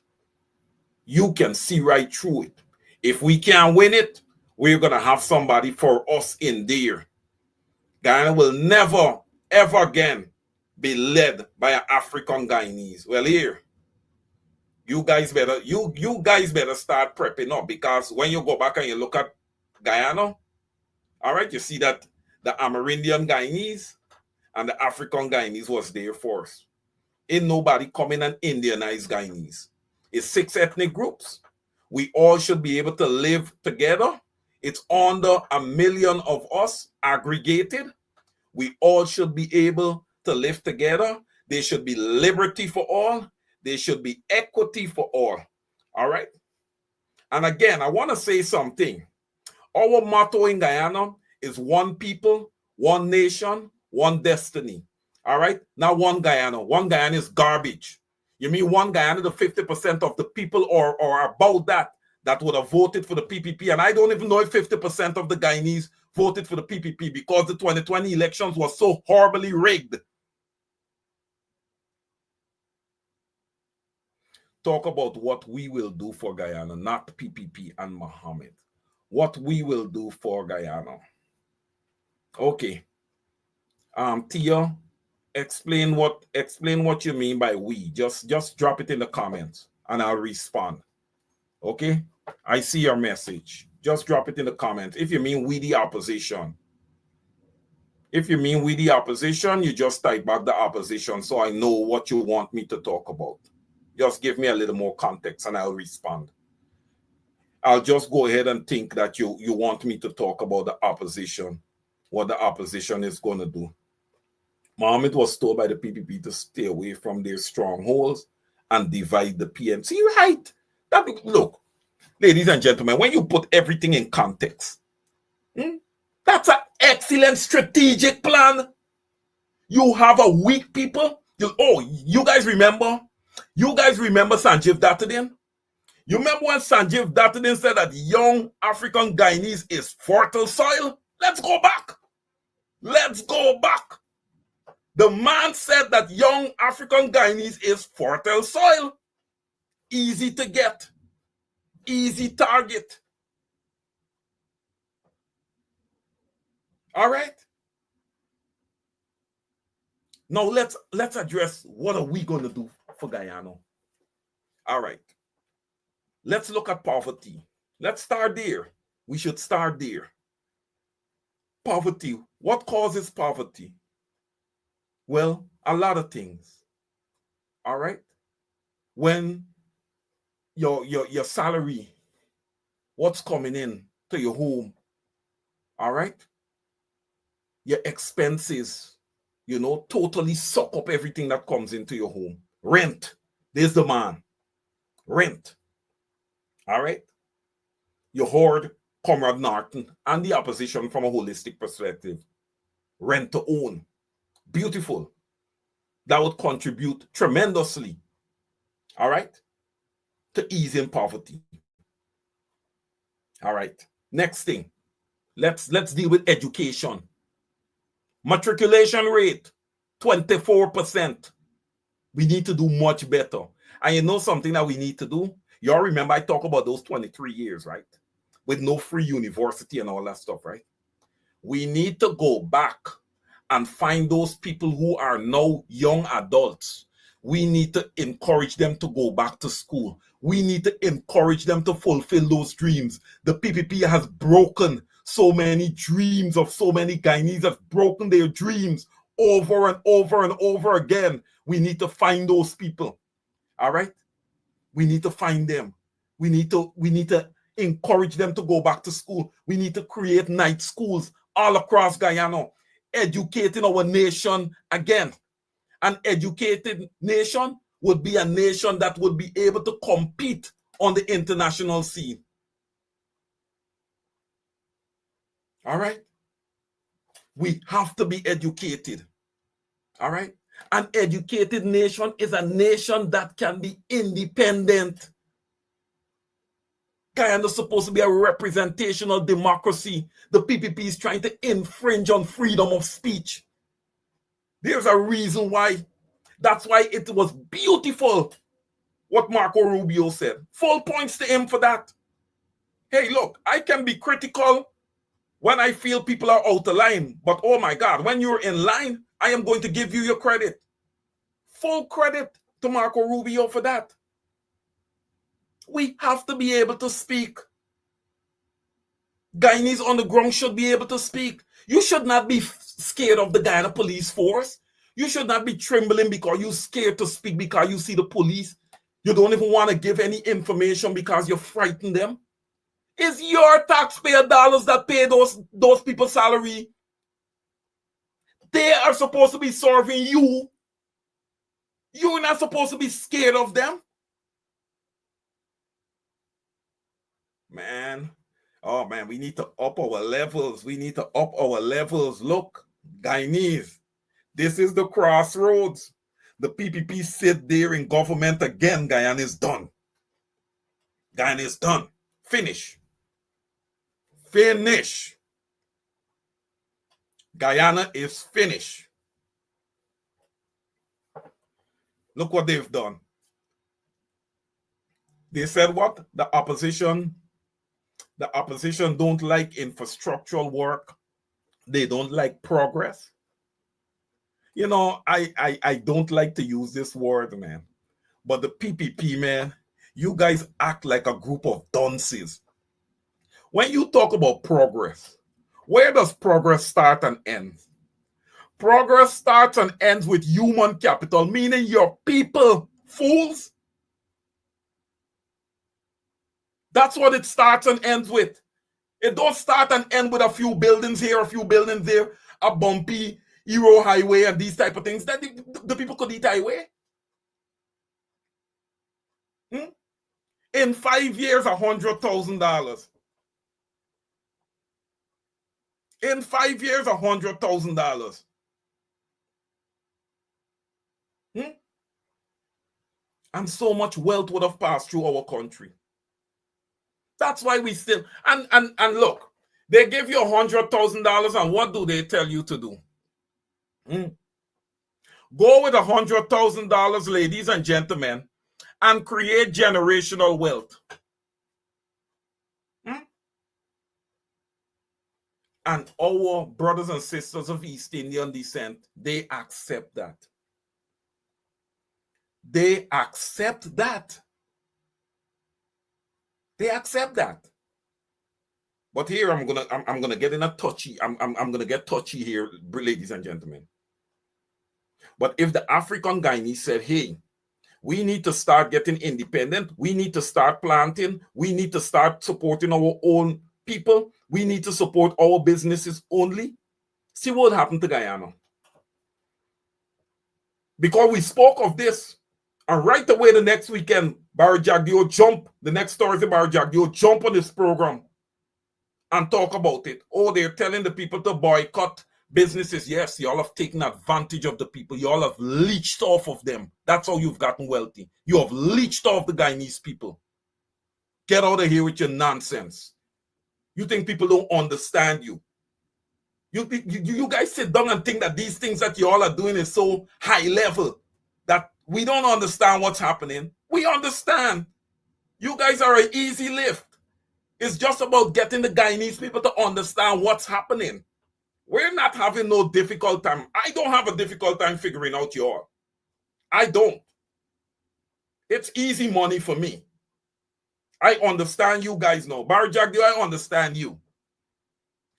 D: You can see right through it. If we can't win it, we're going to have somebody for us in there. Guyana will never, ever again be led by an African Guyanese. Well, here, you guys better start prepping up, because when you go back and you look at Guyana, all right, you see that the Amerindian Guyanese and the African Guyanese was there first. Ain't nobody coming and Indianized Guyanese. It's 6 ethnic groups. We all should be able to live together. It's under 1 million of us aggregated. We all should be able to live together. There should be liberty for all. There should be equity for all. All right? And again, I want to say something. Our motto in Guyana is one people, one nation, one destiny. All right? Not one Guyana. One Guyana is garbage. You mean one Guyana, the 50% of the people or about that would have voted for the PPP. And I don't even know if 50% of the Guyanese voted for the PPP because the 2020 elections were so horribly rigged. Talk about what we will do for Guyana, not PPP and Mohammed. What we will do for Guyana. Okay. Tia, explain what you mean by we. Just drop it in the comments and I'll respond. Okay? I see your message. Just drop it in the comments if you mean we the opposition. If you mean we the opposition, you just type back the opposition so I know what you want me to talk about. Just give me a little more context and I'll respond. I'll just go ahead and think that you want me to talk about the opposition, what the opposition is going to do. Mohammed was told by the PPP to stay away from their strongholds and divide the PMC. Right. Look, ladies and gentlemen, when you put everything in context, that's an excellent strategic plan. You have a weak people. You guys remember? You guys remember Sanjeev Dattadin? You remember when Sanjeev Dattadin said that young African Guyanese is fertile soil? Let's go back. Let's go back. The man said that young African Guyanese is fertile soil. Easy to get. Easy target. All right. Now let's address what are we going to do for Guyana. All right. Let's look at poverty. Let's start there. We should start there. Poverty. What causes poverty? Well, a lot of things. All right. When your salary, what's coming in to your home, all right? Your expenses, totally suck up everything that comes into your home. Rent. There's the man. Rent. All right? You hoard Comrade Norton and the opposition from a holistic perspective. Rent to own. Beautiful. That would contribute tremendously, all right, to easing poverty. All right. Next thing. Let's deal with education. Matriculation rate, 24%. We need to do much better. And you know something that we need to do? Y'all remember I talk about those 23 years, right? With no free university and all that stuff, right? We need to go back and find those people who are now young adults. We need to encourage them to go back to school. We need to encourage them to fulfill those dreams. The PPP has broken so many dreams of so many Guyanese, have broken their dreams over and over and over again. We need to find those people. All right? We need to find them. We need to encourage them to go back to school. We need to create night schools all across Guyana, educating our nation again. An educated nation would be a nation that would be able to compete on the international scene. All right? We have to be educated. All right? An educated nation is a nation that can be independent. Guyana is supposed to be a representational democracy. The PPP is trying to infringe on freedom of speech. There's a reason why. That's why it was beautiful what Marco Rubio said. Full points to him for that. Hey, look, I can be critical when I feel people are out of line. But oh my God, when you're in line, I am going to give you your credit. Full credit to Marco Rubio for that. We have to be able to speak. Guyanese on the ground should be able to speak. You should not be scared of the Guyana police force. You should not be trembling because you're scared to speak because you see the police. You don't even want to give any information because you frighten them. It's your taxpayer dollars that pay those people's salary. They are supposed to be serving you. You're not supposed to be scared of them. Man. Oh, man, we need to up our levels. We need to up our levels. Look, Guyanese, this is the crossroads. The PPP sit there in government again. Guyana is done. Guyana is done. Finish. Finish. Guyana is finished. Look what they've done. They said what? The opposition don't like infrastructural work. They don't like progress. You know, I don't like to use this word, man. But the PPP, man, you guys act like a group of dunces. When you talk about progress, where does progress start and end? Progress starts and ends with human capital, meaning your people, fools. That's what it starts and ends with. It don't start and end with a few buildings here, a few buildings there, a bumpy Euro highway and these type of things. That the people could eat highway. In 5 years, $100,000. In 5 years, $100,000. And so much wealth would have passed through our country. That's why we still, and look, they give you $100,000 and what do they tell you to do? Go with $100,000, ladies and gentlemen, and create generational wealth. And our brothers and sisters of East Indian descent, they accept that. They accept that. They accept that. But here I'm gonna get in a touchy. I'm gonna get touchy here, ladies and gentlemen. But if the African Guyanese said, hey, we need to start getting independent, we need to start planting, we need to start supporting our own people, we need to support our businesses only, see what happened to Guyana. Because we spoke of this, and right away the next weekend, Barry Jagdeo jump, the next Thursday, Barry Jagdeo jump on this program and talk about it. Oh, they're telling the people to boycott businesses. Yes, y'all have taken advantage of the people. Y'all have leached off of them. That's how you've gotten wealthy. You have leached off the Guyanese people. Get out of here with your nonsense. You think people don't understand you. You guys sit down and think that these things that you all are doing is so high level that we don't understand what's happening. We understand. You guys are an easy lift. It's just about getting the Guyanese people to understand what's happening. We're not having no difficult time. I don't have a difficult time figuring out y'all. I don't. It's easy money for me. I understand you guys now. Barry Jagdeo, I understand you.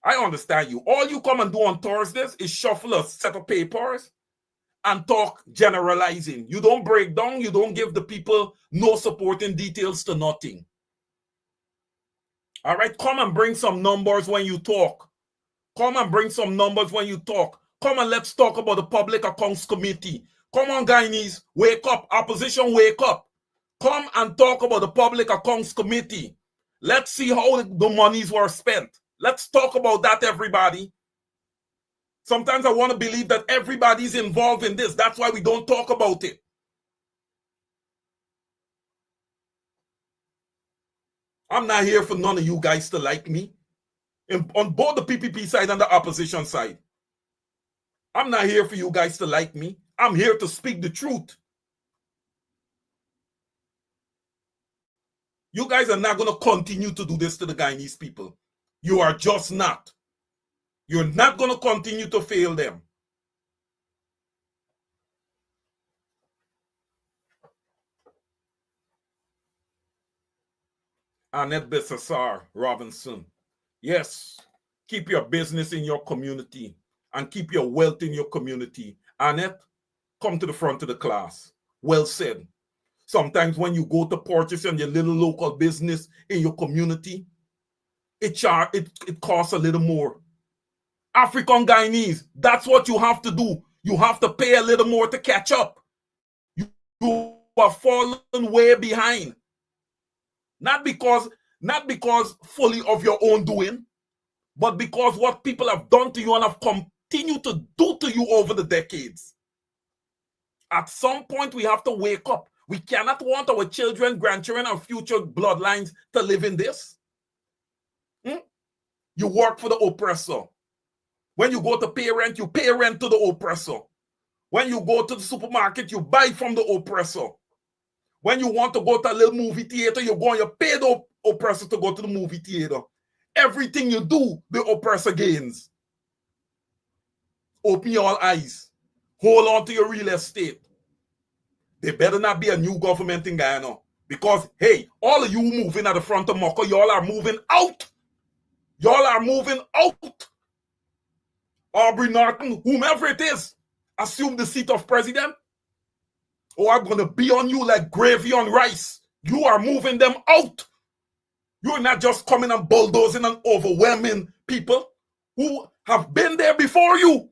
D: I understand you. All you come and do on Thursdays is shuffle a set of papers and talk generalizing. You don't break down. You don't give the people no supporting details to nothing. All right, come and bring some numbers when you talk. Come and bring some numbers when you talk. Come and let's talk about the Public Accounts Committee. Come on, Guyanese, wake up. Opposition, wake up. Come and talk about the Public Accounts Committee. Let's see how the monies were spent. Let's talk about that, everybody. Sometimes I want to believe that everybody's involved in this. That's why we don't talk about it. I'm not here for none of you guys to like me. On both the PPP side and the opposition side. I'm not here for you guys to like me. I'm here to speak the truth. You guys are not going to continue to do this to the Guyanese people. You are just not. You're not going to continue to fail them. Annette Bessessar Robinson. Yes, keep your business in your community and keep your wealth in your community. Annette, come to the front of the class. Well said. Sometimes when you go to purchase in your little local business in your community, it costs a little more. African Guyanese, that's what you have to do. You have to pay a little more to catch up. You are falling way behind. Not because fully of your own doing, but because what people have done to you and have continued to do to you over the decades. At some point, we have to wake up. We cannot want our children, grandchildren, and future bloodlines to live in this. You work for the oppressor. When you go to pay rent, you pay rent to the oppressor. When you go to the supermarket, you buy from the oppressor. When you want to go to a little movie theater, you go and you pay the oppressor to go to the movie theater. Everything you do, the oppressor gains. Open your eyes. Hold on to your real estate. There better not be a new government in Guyana. Because, hey, all of you moving at the front of Moko, y'all are moving out. Y'all are moving out. Aubrey Norton, whomever it is, assume the seat of president, or I'm going to be on you like gravy on rice. You are moving them out. You're not just coming and bulldozing and overwhelming people who have been there before you.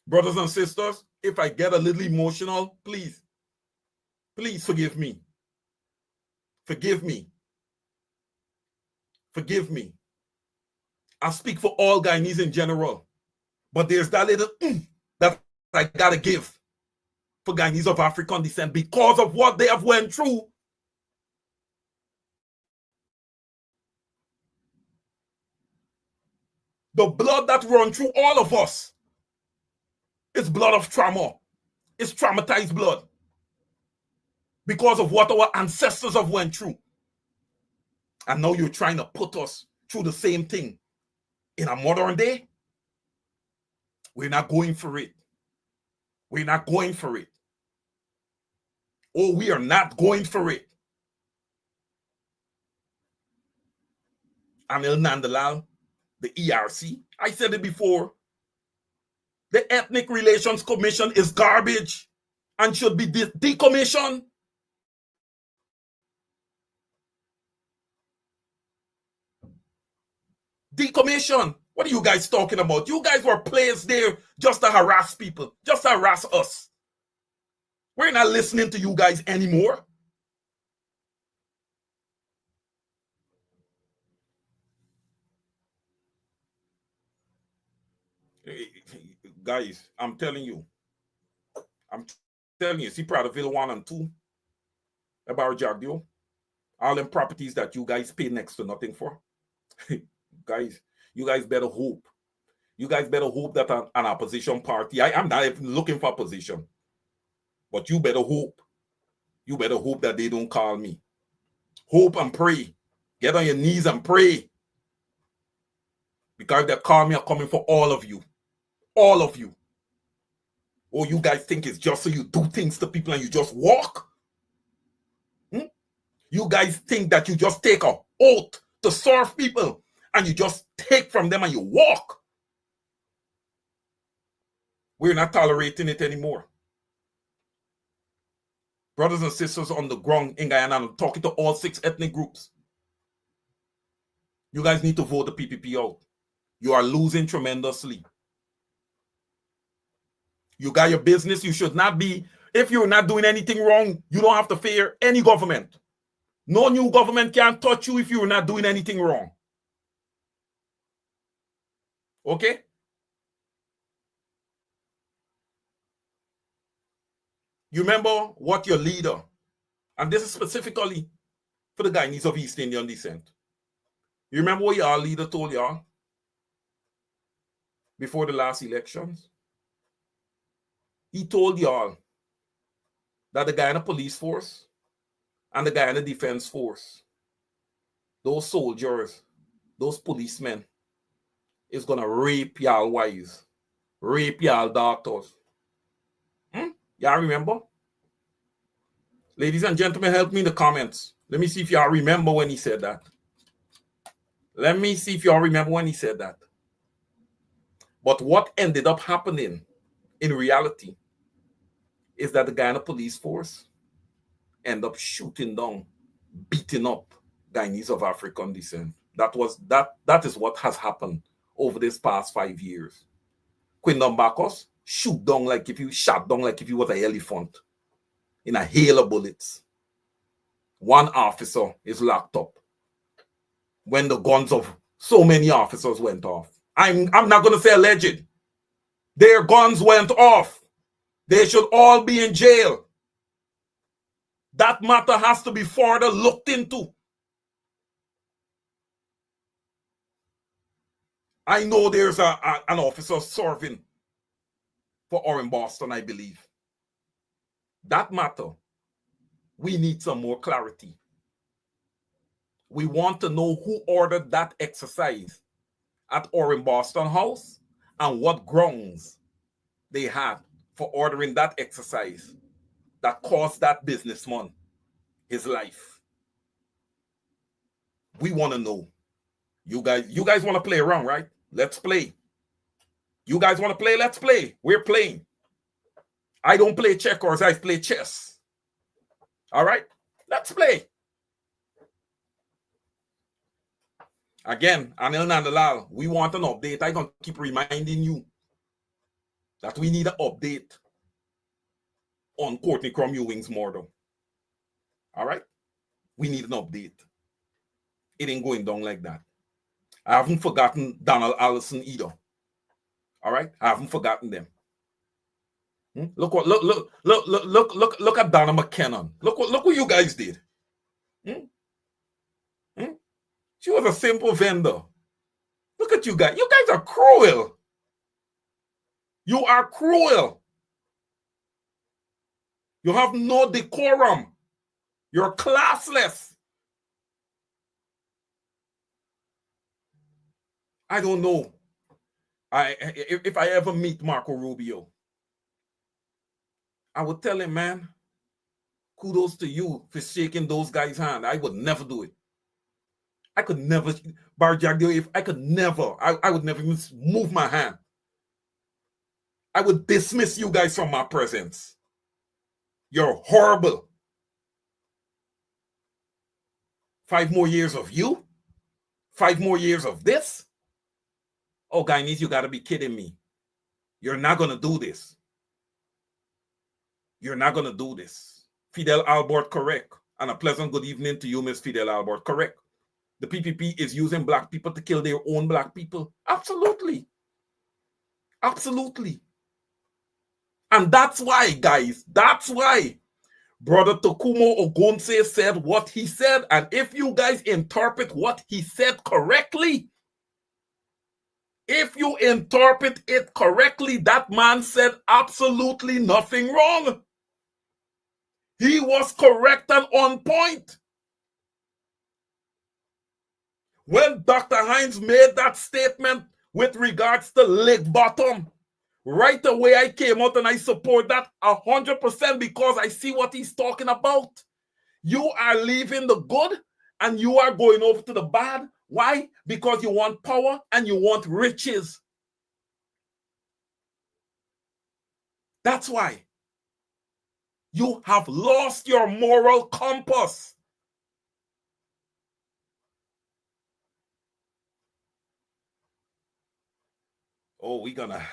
D: Brothers and sisters, if I get a little emotional, please forgive me. Forgive me. Forgive me. I speak for all Guyanese in general, but there's that little that I gotta give for Guyanese of African descent because of what they have went through. The blood that runs through all of us is blood of trauma. It's traumatized blood because of what our ancestors have went through. And now you're trying to put us through the same thing in a modern day. We're not going for it. We're not going for it. Oh, we are not going for it. Anil Nandalal, the ERC, I said it before. The Ethnic Relations Commission is garbage and should be decommissioned. Decommission. What are you guys talking about? You guys were placed there just to harass people, just to harass us. We're not listening to you guys anymore. Guys, I'm telling you. See Prattville 1 and 2, about Jagdio, all them properties that you guys pay next to nothing for. Guys, you guys better hope. You guys better hope that an opposition party, I'm not even looking for a position, but you better hope. You better hope that they don't call me. Hope and pray. Get on your knees and pray. Because if they call me, I'm coming for all of you. All of you. Oh, you guys think it's just so you do things to people and you just walk? You guys think that you just take an oath to serve people and you just take from them and you walk? We're not tolerating it anymore. Brothers and sisters on the ground in Guyana, I'm talking to all 6 ethnic groups. You guys need to vote the PPP out. You are losing tremendously. You got your business. You should not be, if you're not doing anything wrong, you don't have to fear any government. No new government can touch you if you're not doing anything wrong. Okay? You remember what your leader, and this is specifically for the Guyanese of East Indian descent. You remember what your leader told y'all before the last elections? He told y'all that the Guyana police force and the Guyana defense force, those soldiers, those policemen, is going to rape y'all wives, rape y'all daughters. Y'all remember? Ladies and gentlemen, help me in the comments. Let me see if y'all remember when he said that. Let me see if y'all remember when he said that. But what ended up happening in reality is that the Guyana police force end up shooting down, beating up Guyanese of African descent. That is what has happened over this past 5 years. Quindon Bacchus shot down like if he was an elephant in a hail of bullets. One officer is locked up when the guns of so many officers went off. I'm not going to say alleged. Their guns went off. They should all be in jail. That matter has to be further looked into. I know there's an officer serving for Orange Boston, I believe. That matter, we need some more clarity. We want to know who ordered that exercise at Orange Boston House and what grounds they had for ordering that exercise that cost that businessman his life. We want to know. You guys want to play around, right? Let's play. You guys want to play? Let's play. We're playing. I don't play checkers, I play chess. All right? Let's play. Again, Anil Nandalal, we want an update. I'm going to keep reminding you that we need an update on Courtney Croming's murder. All right? We need an update. It ain't going down like that. I haven't forgotten Donald Allison either. All right? I haven't forgotten them. Look at Donna McKinnon. Look what you guys did. She was a simple vendor. Look at you guys. You guys are cruel. You are cruel. You have no decorum. You're classless. I don't know. If I ever meet Marco Rubio, I would tell him, man, kudos to you for shaking those guys' hand. I would never do it. I could never, Barjagdio, if I could never, I would never even move my hand. I would dismiss you guys from my presence. You're horrible. 5 more years of you? 5 more years of this? Oh, Guyanese, you got to be kidding me. You're not going to do this. You're not going to do this. Fidel Albert, correct. And a pleasant good evening to you, Miss Fidel Albert, correct. The PPP is using black people to kill their own black people. Absolutely. Absolutely. And that's why, guys, that's why Brother Tokumo Ogonse said what he said. And if you guys interpret what he said correctly, if you interpret it correctly, that man said absolutely nothing wrong. He was correct and on point. When Dr. Hines made that statement with regards to Lake Bottom, right away I came out and I support that 100% because I see what he's talking about. You are leaving the good and you are going over to the bad. Why? Because you want power and you want riches. That's why. You have lost your moral compass. Oh, we're gonna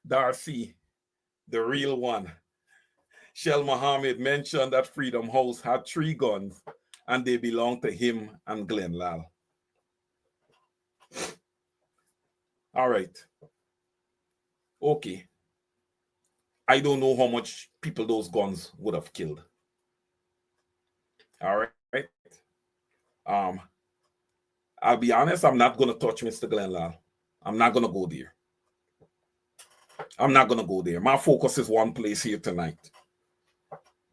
D: Darcy, the real one. Shell Muhammad mentioned that Freedom House had 3 guns and they belonged to him and Glenn Lall. All right. Okay. I don't know how much people those guns would have killed. All right. I'll be honest, I'm not going to touch Mr. Glenn Lall. I'm not going to go there. I'm not going to go there. My focus is one place here tonight.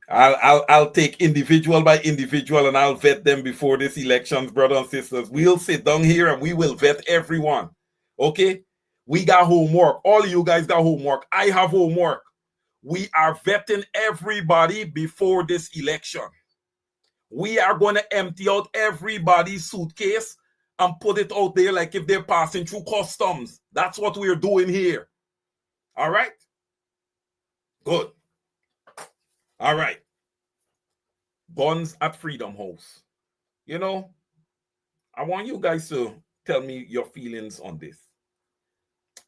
D: I'll take individual by individual and I'll vet them before this elections, brothers and sisters. We'll sit down here and we will vet everyone. Okay? We got homework. All of you guys got homework. I have homework. We are vetting everybody before this election. We are going to empty out everybody's suitcase and put it out there like if they're passing through customs. That's what we're doing here. All right? Good. All right. Guns at Freedom House. You know, I want you guys to tell me your feelings on this.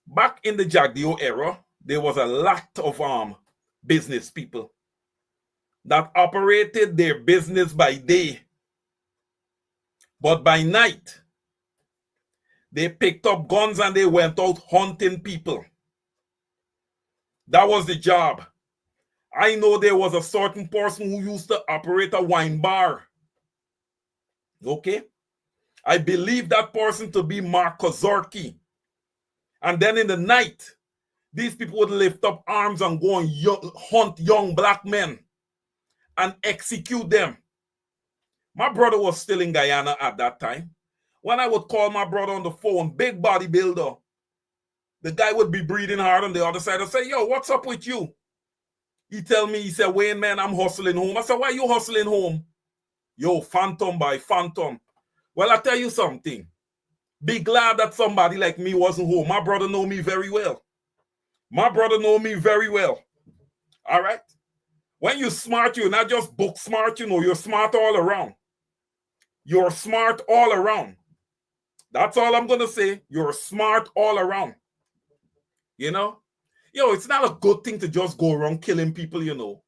D: Back in the Jagdeo era, there was a lot of business people that operated their business by day. But by night, they picked up guns and they went out hunting people. That was the job. I know there was a certain person who used to operate a wine bar. Okay? I believe that person to be Mark Kozorki. And then in the night, these people would lift up arms and go and hunt young black men and execute them. My brother was still in Guyana at that time. When I would call my brother on the phone, big bodybuilder, the guy would be breathing hard on the other side and say, yo, what's up with you? He tell me, he said, Wayne, man, I'm hustling home. I said, why you hustling home? Yo, phantom by phantom. Well, I tell you something. Be glad that somebody like me wasn't home. My brother know me very well. My brother know me very well. All right? When you're smart, you're not just book smart, you know, you're smart all around. You're smart all around. That's all I'm going to say. You're smart all around. You know? Yo, it's not a good thing to just go around killing people, you know.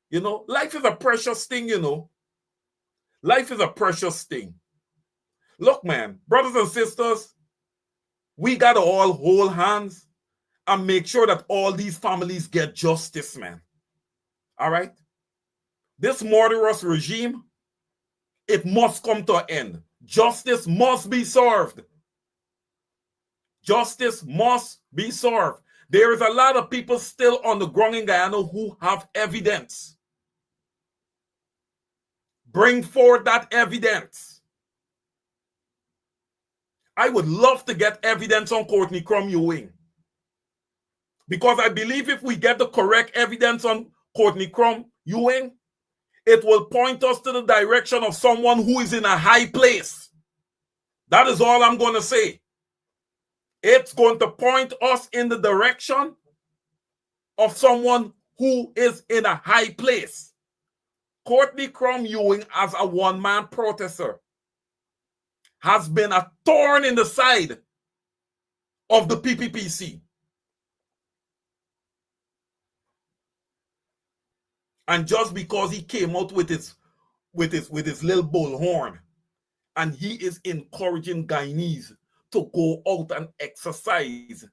D: You know, life is a precious thing, you know. Life is a precious thing. Look, man, brothers and sisters, we got to all hold hands and make sure that all these families get justice, man. All right? This murderous regime, it must come to an end. Justice must be served. Justice must be served. There is a lot of people still on the ground in Guyana who have evidence. Bring forth that evidence. I would love to get evidence on Courtney Croming. Because I believe if we get the correct evidence on Courtney Croming, it will point us to the direction of someone who is in a high place. That is all I'm going to say. It's going to point us in the direction of someone who is in a high place. Courtney Croming, as a one-man protester, has been a thorn in the side of the PPPC. And just because he came out with his little bullhorn, and he is encouraging Guyanese to go out and exercise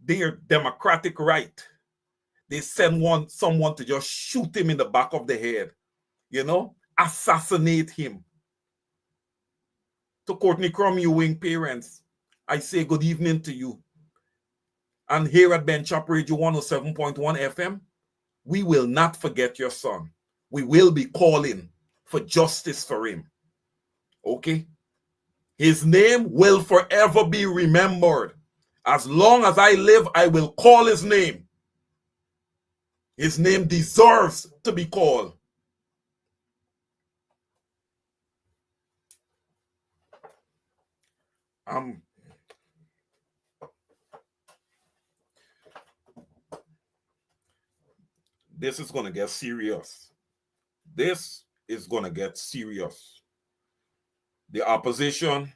D: their democratic right, they send someone to just shoot him in the back of the head, you know, assassinate him. To Courtney Croming parents, I say good evening to you. And here at Ben Chop Radio 107.1 FM, we will not forget your son. We will be calling for justice for him. Okay? His name will forever be remembered. As long as I live, I will call his name. His name deserves to be called. This is going to get serious. This is going to get serious. The opposition,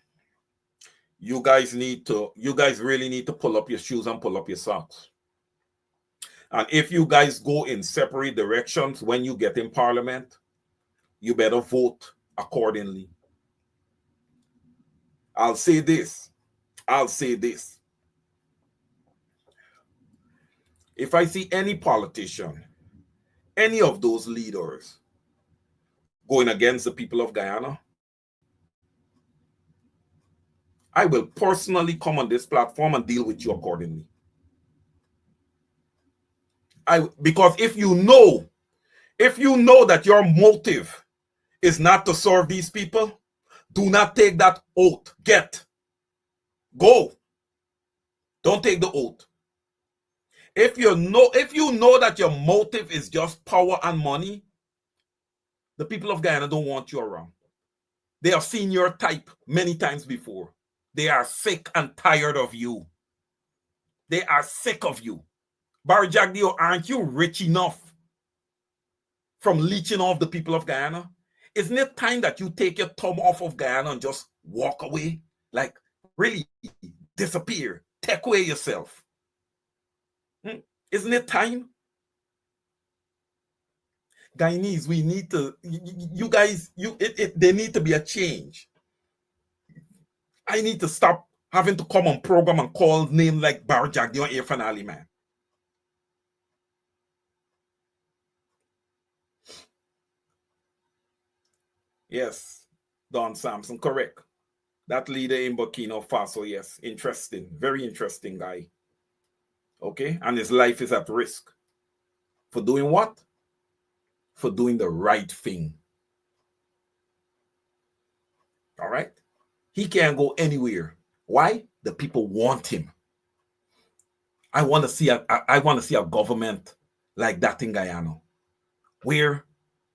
D: you guys really need to pull up your shoes and pull up your socks. And if you guys go in separate directions when you get in parliament, you better vote accordingly. I'll say this. If I see any politician, any of those leaders going against the people of Guyana, I will personally come on this platform and deal with you accordingly. Because if you know that your motive is not to serve these people, do not take that oath. Go. Don't take the oath. If you know that your motive is just power and money, the people of Guyana don't want you around. They have seen your type many times before. They are sick and tired of you. They are sick of you. Barry Jagdeo, aren't you rich enough from leeching off the people of Guyana? Isn't it time that you take your thumb off of Guyana and just walk away? Like, really disappear. Take away yourself. Isn't it time? Guyanese, we need to, you guys, there need to be a change. I need to stop having to come on program and call names like Barry Jagdeo and Irfan Ali, man. Yes, Don Sampson, correct. That leader in Burkina Faso, yes, interesting, very interesting guy. Okay, and his life is at risk. For doing what? For doing the right thing. All right? He can't go anywhere. Why? The people want him. I want to see a government like that in Guyana, where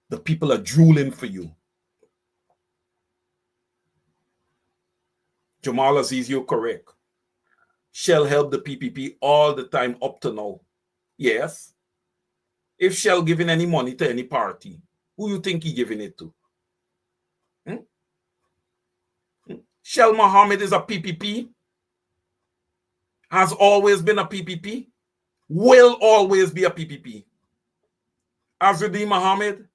D: the people are drooling for you. Jamal Aziz, you're correct. Shell helped the PPP all the time up to now. Yes. If Shell giving any money to any party, who you think he giving it to? Shell Mohammed is a PPP. Has always been a PPP. Will always be a PPP. Azruddin Mohammed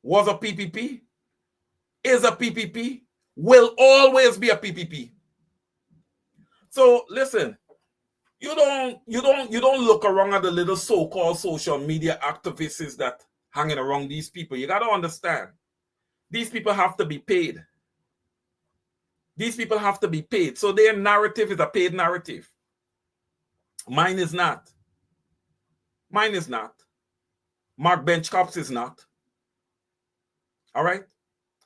D: was a PPP. Is a PPP. Will always be a PPP. So listen, you don't look around at the little so-called social media activists that hanging around these people. You got to understand, these people have to be paid. These people have to be paid. So their narrative is a paid narrative. Mine is not. Mine is not. Mark Benchcops is not. All right?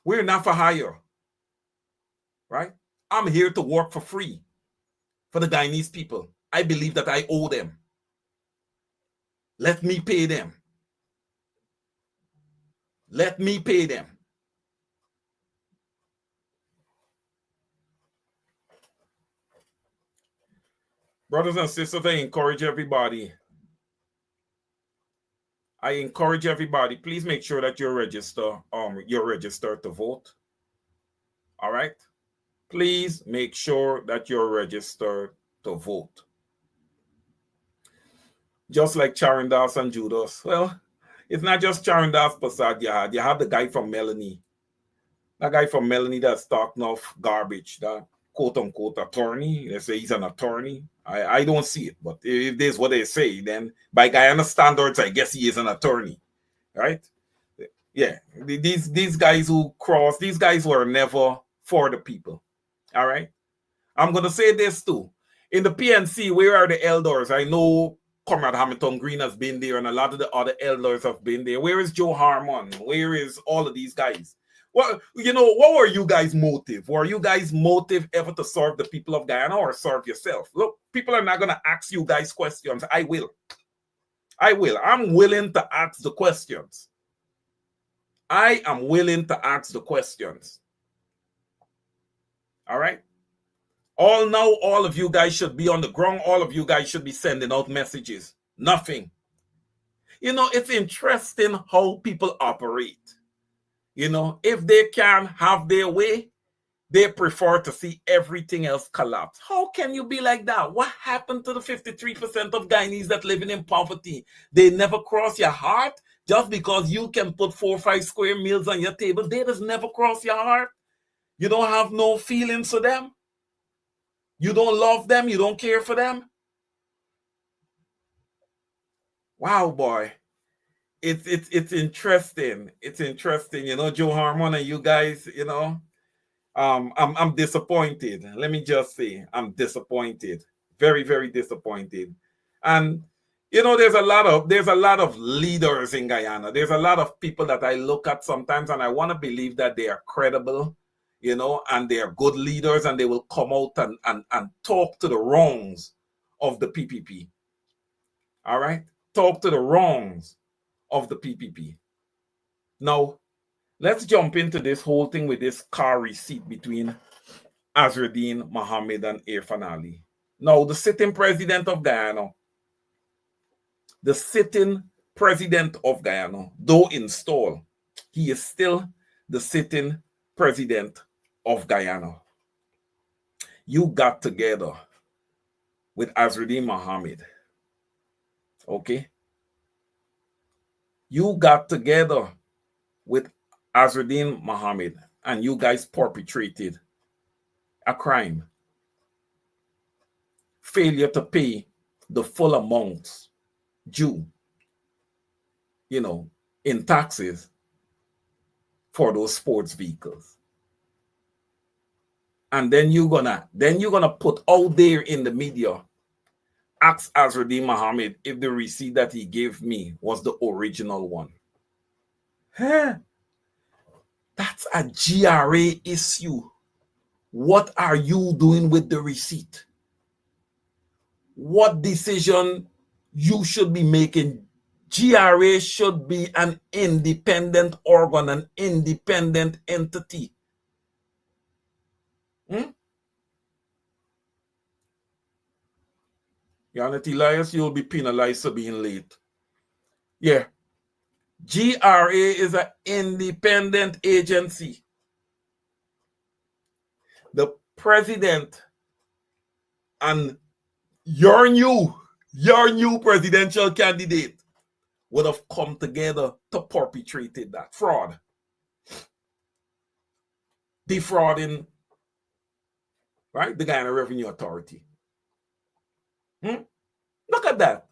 D: We're not for hire. Right? I'm here to work for free for the Guyanese people. I believe that I owe them. Let me pay them. Let me pay them. Brothers and sisters, I encourage everybody. Please make sure that you're registered to vote. All right? Please make sure that you're registered to vote. Just like Charandas and Judas. Well, it's not just Charandas Passad you have the guy from Melanie. That guy from Melanie that's talking off garbage, that quote-unquote attorney. They say he's an attorney. I don't see it, but if this is what they say, then by Guyana standards, I guess he is an attorney, right? Yeah, these guys who cross, these guys were never for the people, all right? I'm going to say this too. In the PNC, where are the elders? I know Comrade Hamilton Green has been there, and a lot of the other elders have been there. Where is Joe Harmon? Where is all of these guys? Well, what were you guys' motive? Were you guys' motive ever to serve the people of Guyana or serve yourself? Look, people are not going to ask you guys questions. I will. I'm willing to ask the questions. I am willing to ask the questions. All right? All of you guys should be on the ground. All of you guys should be sending out messages. Nothing. It's interesting how people operate. If they can have their way, they prefer to see everything else collapse. How can you be like that? What happened to the 53% of Guyanese that living in poverty? They never cross your heart just because you can put 4 or 5 square meals on your table. They just never cross your heart. You don't have no feelings for them. You don't love them. You don't care for them. Wow, boy. It's interesting. It's interesting. Joe Harmon and you guys, I'm disappointed. Let me just say, I'm disappointed. Very, very disappointed. And there's a lot of leaders in Guyana. There's a lot of people that I look at sometimes and I want to believe that they are credible, and they are good leaders, and they will come out and talk to the wrongs of the PPP. All right? Talk to the wrongs of the PPP. Now, let's jump into this whole thing with this car receipt between Azruddin Mohammed and Irfan Ali. Now, the sitting president of Guyana, though installed, he is still the sitting president of Guyana. You got together with Azruddin Mohammed, okay? You got together with Azruddin Mohammed and you guys perpetrated a crime. Failure to pay the full amounts due, in taxes for those sports vehicles. And then you're gonna put out there in the media, ask Azruddin Mohammed if the receipt that he gave me was the original one. Huh? That's a GRA issue. What are you doing with the receipt? What decision you should be making GRA should be an independent organ, an independent entity. Yanity Elias, you'll be penalized for being late. Yeah. GRA is an independent agency. The president and your new presidential candidate would have come together to perpetrate that fraud. Defrauding, right, the Guyana Revenue Authority. Look at that.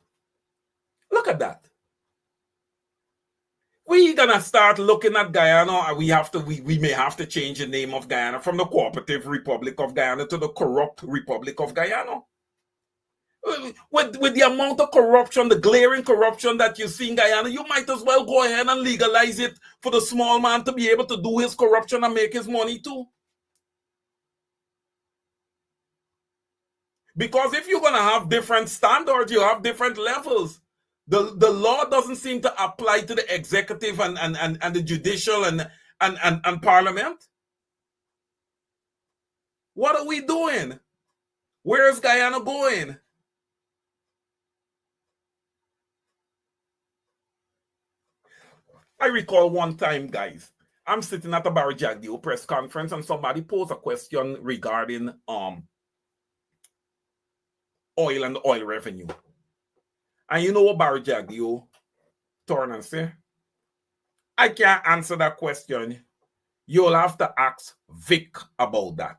D: Look at that. We're gonna start looking at Guyana. We may have to change the name of Guyana from the Cooperative Republic of Guyana to the Corrupt Republic of Guyana. With the amount of corruption, the glaring corruption that you see in Guyana, you might as well go ahead and legalize it for the small man to be able to do his corruption and make his money too. Because if you're going to have different standards, you have different levels. The law doesn't seem to apply to the executive and the judicial and parliament. What are we doing? Where is Guyana going? I recall one time, guys, I'm sitting at a Barry Jagdeo press conference and somebody posed a question regarding oil and oil revenue. And you know what Barry Jagdeo turned and said? I can't answer that question. You'll have to ask Vic about that.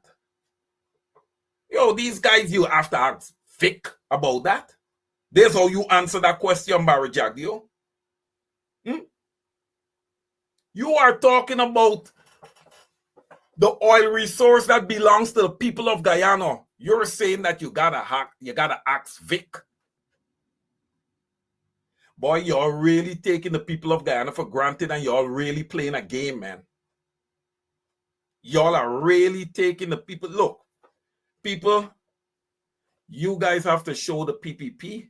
D: Yo, these guys, you have to ask Vic about that. That's how you answer that question, Barry Jagdeo. You are talking about the oil resource that belongs to the people of Guyana. You're saying that you gotta ask Vic. Boy, you're really taking the people of Guyana for granted and you're really playing a game, man. Y'all are really taking the people. Look, people, you guys have to show the PPP,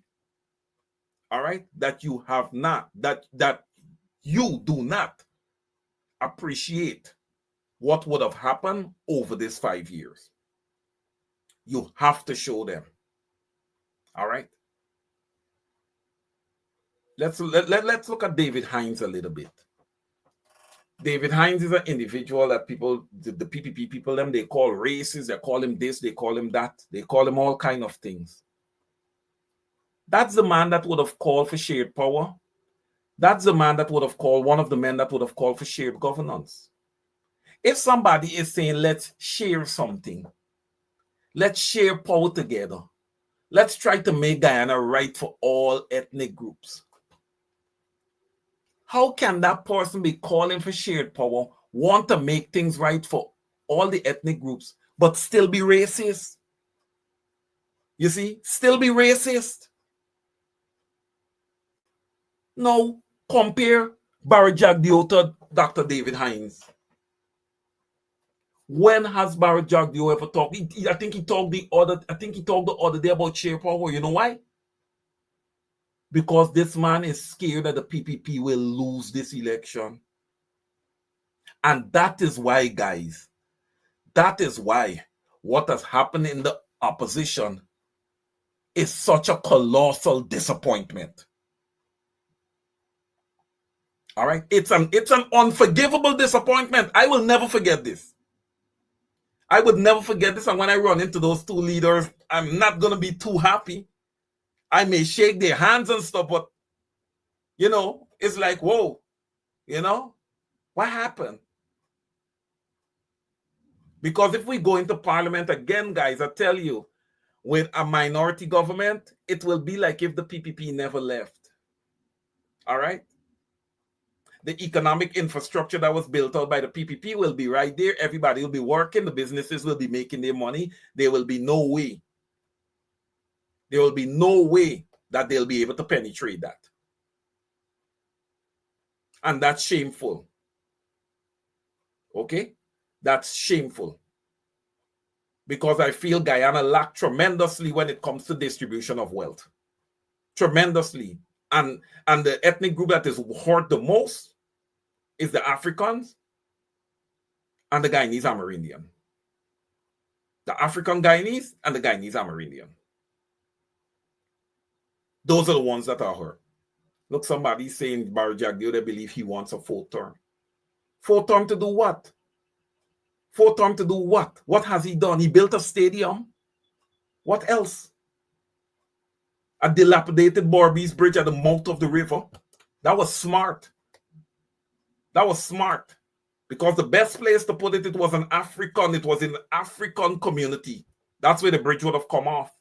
D: all right, that you have not, that you do not appreciate what would have happened over these 5 years. You have to show them. All right. Let's look at David Hines a little bit. David Hines is an individual that people, the PPP people, they call racist. They call him this. They call him that. They call him all kind of things. That's the man that would have called for shared power. That's the man that would have called, one of the men that would have called for shared governance. If somebody is saying, let's share something, let's share power together, let's try to make Guyana right for all ethnic groups. How can that person be calling for shared power, want to make things right for all the ethnic groups, but still be racist? You see, still be racist. No, compare Barry Jagdeo to Dr. David Hines. When has Barry Jagdeo ever talked? I think he talked the other day about share power. You know why? Because this man is scared that the PPP will lose this election. And that is why, guys, that is why what has happened in the opposition is such a colossal disappointment. All right, it's an unforgivable disappointment. I will never forget this. I would never forget this. And when I run into those two leaders, I'm not going to be too happy. I may shake their hands and stuff, but, you know, it's like, whoa, you know, what happened? Because if we go into parliament again, guys, I tell you, with a minority government, it will be like if the PPP never left. All right? The economic infrastructure that was built out by the PPP will be right there. Everybody will be working. The businesses will be making their money. There will be no way. There will be no way that they'll be able to penetrate that. And that's shameful. Okay? That's shameful. Because I feel Guyana lacked tremendously when it comes to distribution of wealth. Tremendously. And the ethnic group that is hurt the most is the Africans and the Guyanese Amerindian. The African Guyanese and the Guyanese Amerindian. Those are the ones that are hurt. Look, somebody saying Barry Jagdeo, they believe he wants a fourth term. Fourth term to do what? Fourth term to do what? What has he done? He built a stadium. What else? A dilapidated Barbies Bridge at the mouth of the river. That was smart. That was smart. Because the best place to put it, it was in the African community. That's where the bridge would have come off.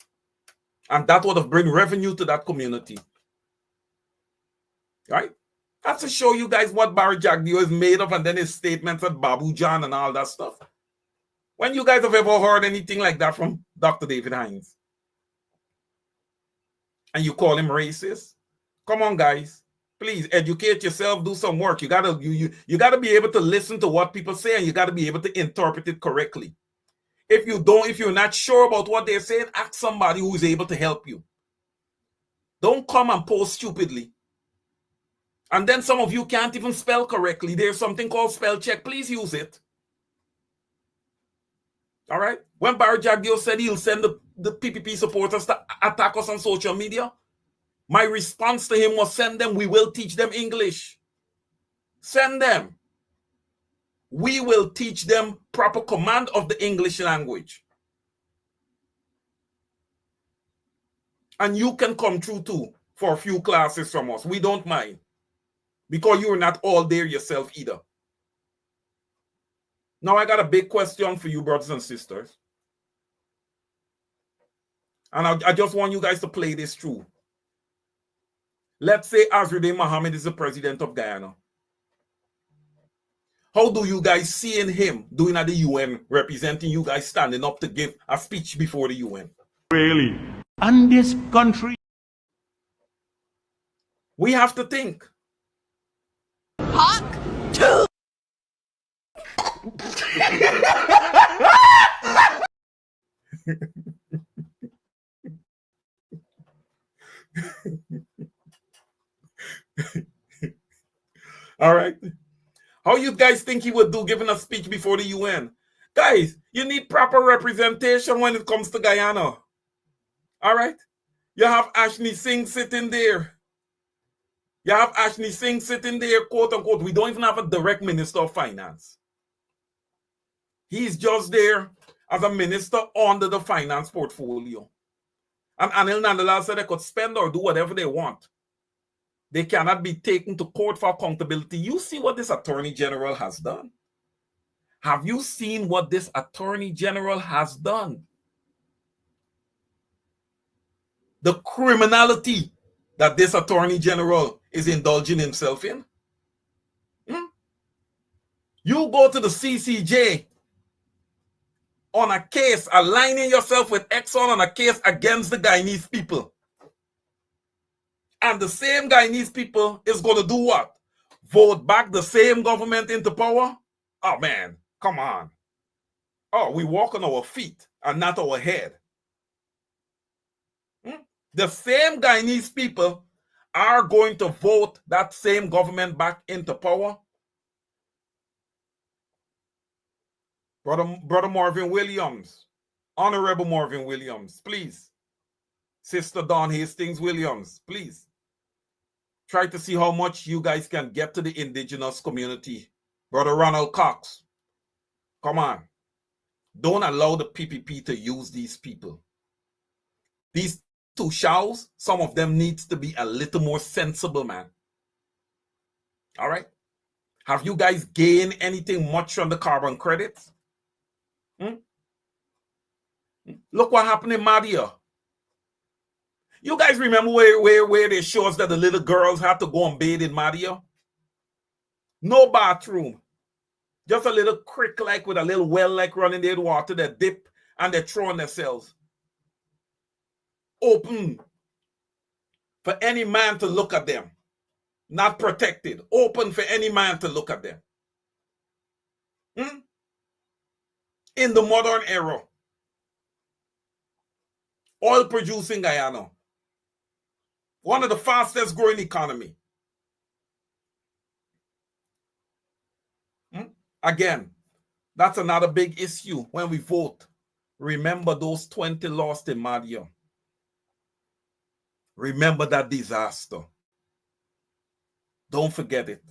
D: And that would have bring revenue to that community. Right? That's to show you guys what Barry Jagdeo is made of, and then his statements at Babu Jan and all that stuff. When you guys have ever heard anything like that from Dr. David Hines? And you call him racist? Come on, guys. Please educate yourself, do some work. You gotta be able to listen to what people say, and you gotta be able to interpret it correctly. If you're not sure about what they're saying, ask somebody who is able to help you. Don't come and post stupidly. And then some of you can't even spell correctly. There's something called spell check. Please use it. All right? When Barry Jagdeo said he'll send the PPP supporters to attack us on social media, my response to him was send them. We will teach them English. Send them. We will teach them proper command of the English language. And you can come through too for a few classes from us. We don't mind. Because you're not all there yourself either. Now I got a big question for you, brothers and sisters. And I just want you guys to play this through. Let's say Azruddin Mohammed is the president of Guyana. How do you guys see in him doing at the UN, representing you guys, standing up to give a speech before the UN?
E: Really? And this country?
D: We have to think.
F: Hawk 2.
D: All right. How you guys think he would do giving a speech before the UN? Guys, you need proper representation when it comes to Guyana. All right. You have Ashley Singh sitting there. You have Ashley Singh sitting there, quote unquote. We don't even have a direct minister of finance. He's just there as a minister under the finance portfolio. And Anil Nandalal said they could spend or do whatever they want. They cannot be taken to court for accountability. You see what this Attorney General has done? Have you seen what this Attorney General has done? The criminality that this Attorney General is indulging himself in. You go to the CCJ on a case, aligning yourself with Exxon on a case against the Guyanese people. And the same Guyanese people is going to do what? Vote back the same government into power? Oh, man, come on. Oh, we walk on our feet and not our head. The same Guyanese people are going to vote that same government back into power. Brother Marvin Williams, Honorable Marvin Williams, please. Sister Dawn Hastings Williams, please. Try to see how much you guys can get to the indigenous community. Brother Ronald Cox, come on. Don't allow the PPP to use these people. These two shalls, some of them needs to be a little more sensible, man. All right? Have you guys gained anything much from the carbon credits? Look what happened in Madia. You guys remember where they show us that the little girls had to go and bathe in Madia? No bathroom. Just a little creek like with a little well like running there water that dip and they're throwing themselves. Open for any man to look at them. Not protected. Open for any man to look at them. In the modern era. Oil producing Guyana. One of the fastest growing economy. Again, that's another big issue when we vote. Remember those 20 lost in Madia. Remember that disaster. Don't forget it.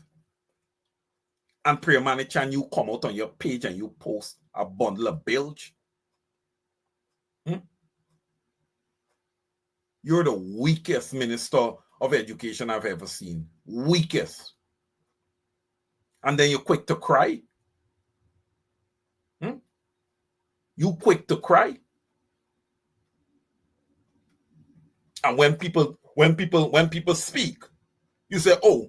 D: And Prayer Manager, and you come out on your page and you post a bundle of bilge. You're the weakest minister of education I've ever seen. Weakest. And then you're quick to cry. You quick to cry. And when people speak, you say, "Oh,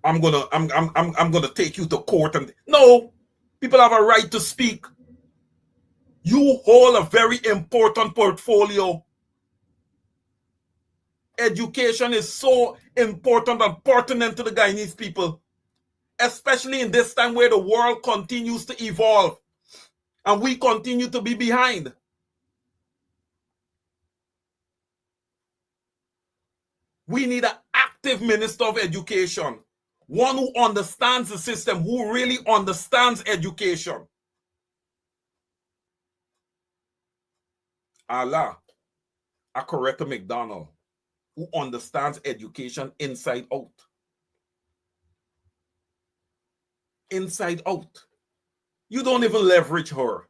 D: I'm gonna take you to court." And no, people have a right to speak. You hold a very important portfolio. Education is so important and pertinent to the Guyanese people, especially in this time where the world continues to evolve and we continue to be behind. We need an active minister of education, one who understands the system, who really understands education. Allah, a Coretta McDonald, who understands education inside out. Inside out. You don't even leverage her.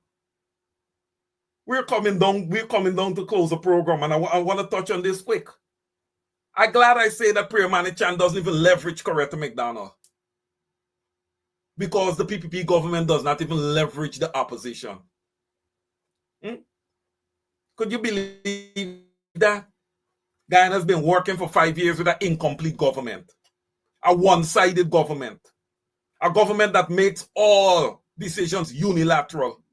D: We're coming down to close the program, and I want to touch on this quick. I'm glad I say that Prayer Manichan doesn't even leverage Coretta McDonald, because the PPP government does not even leverage the opposition. Could you believe that? Guyana has been working for 5 years with an incomplete government, a one-sided government, a government that makes all decisions unilateral.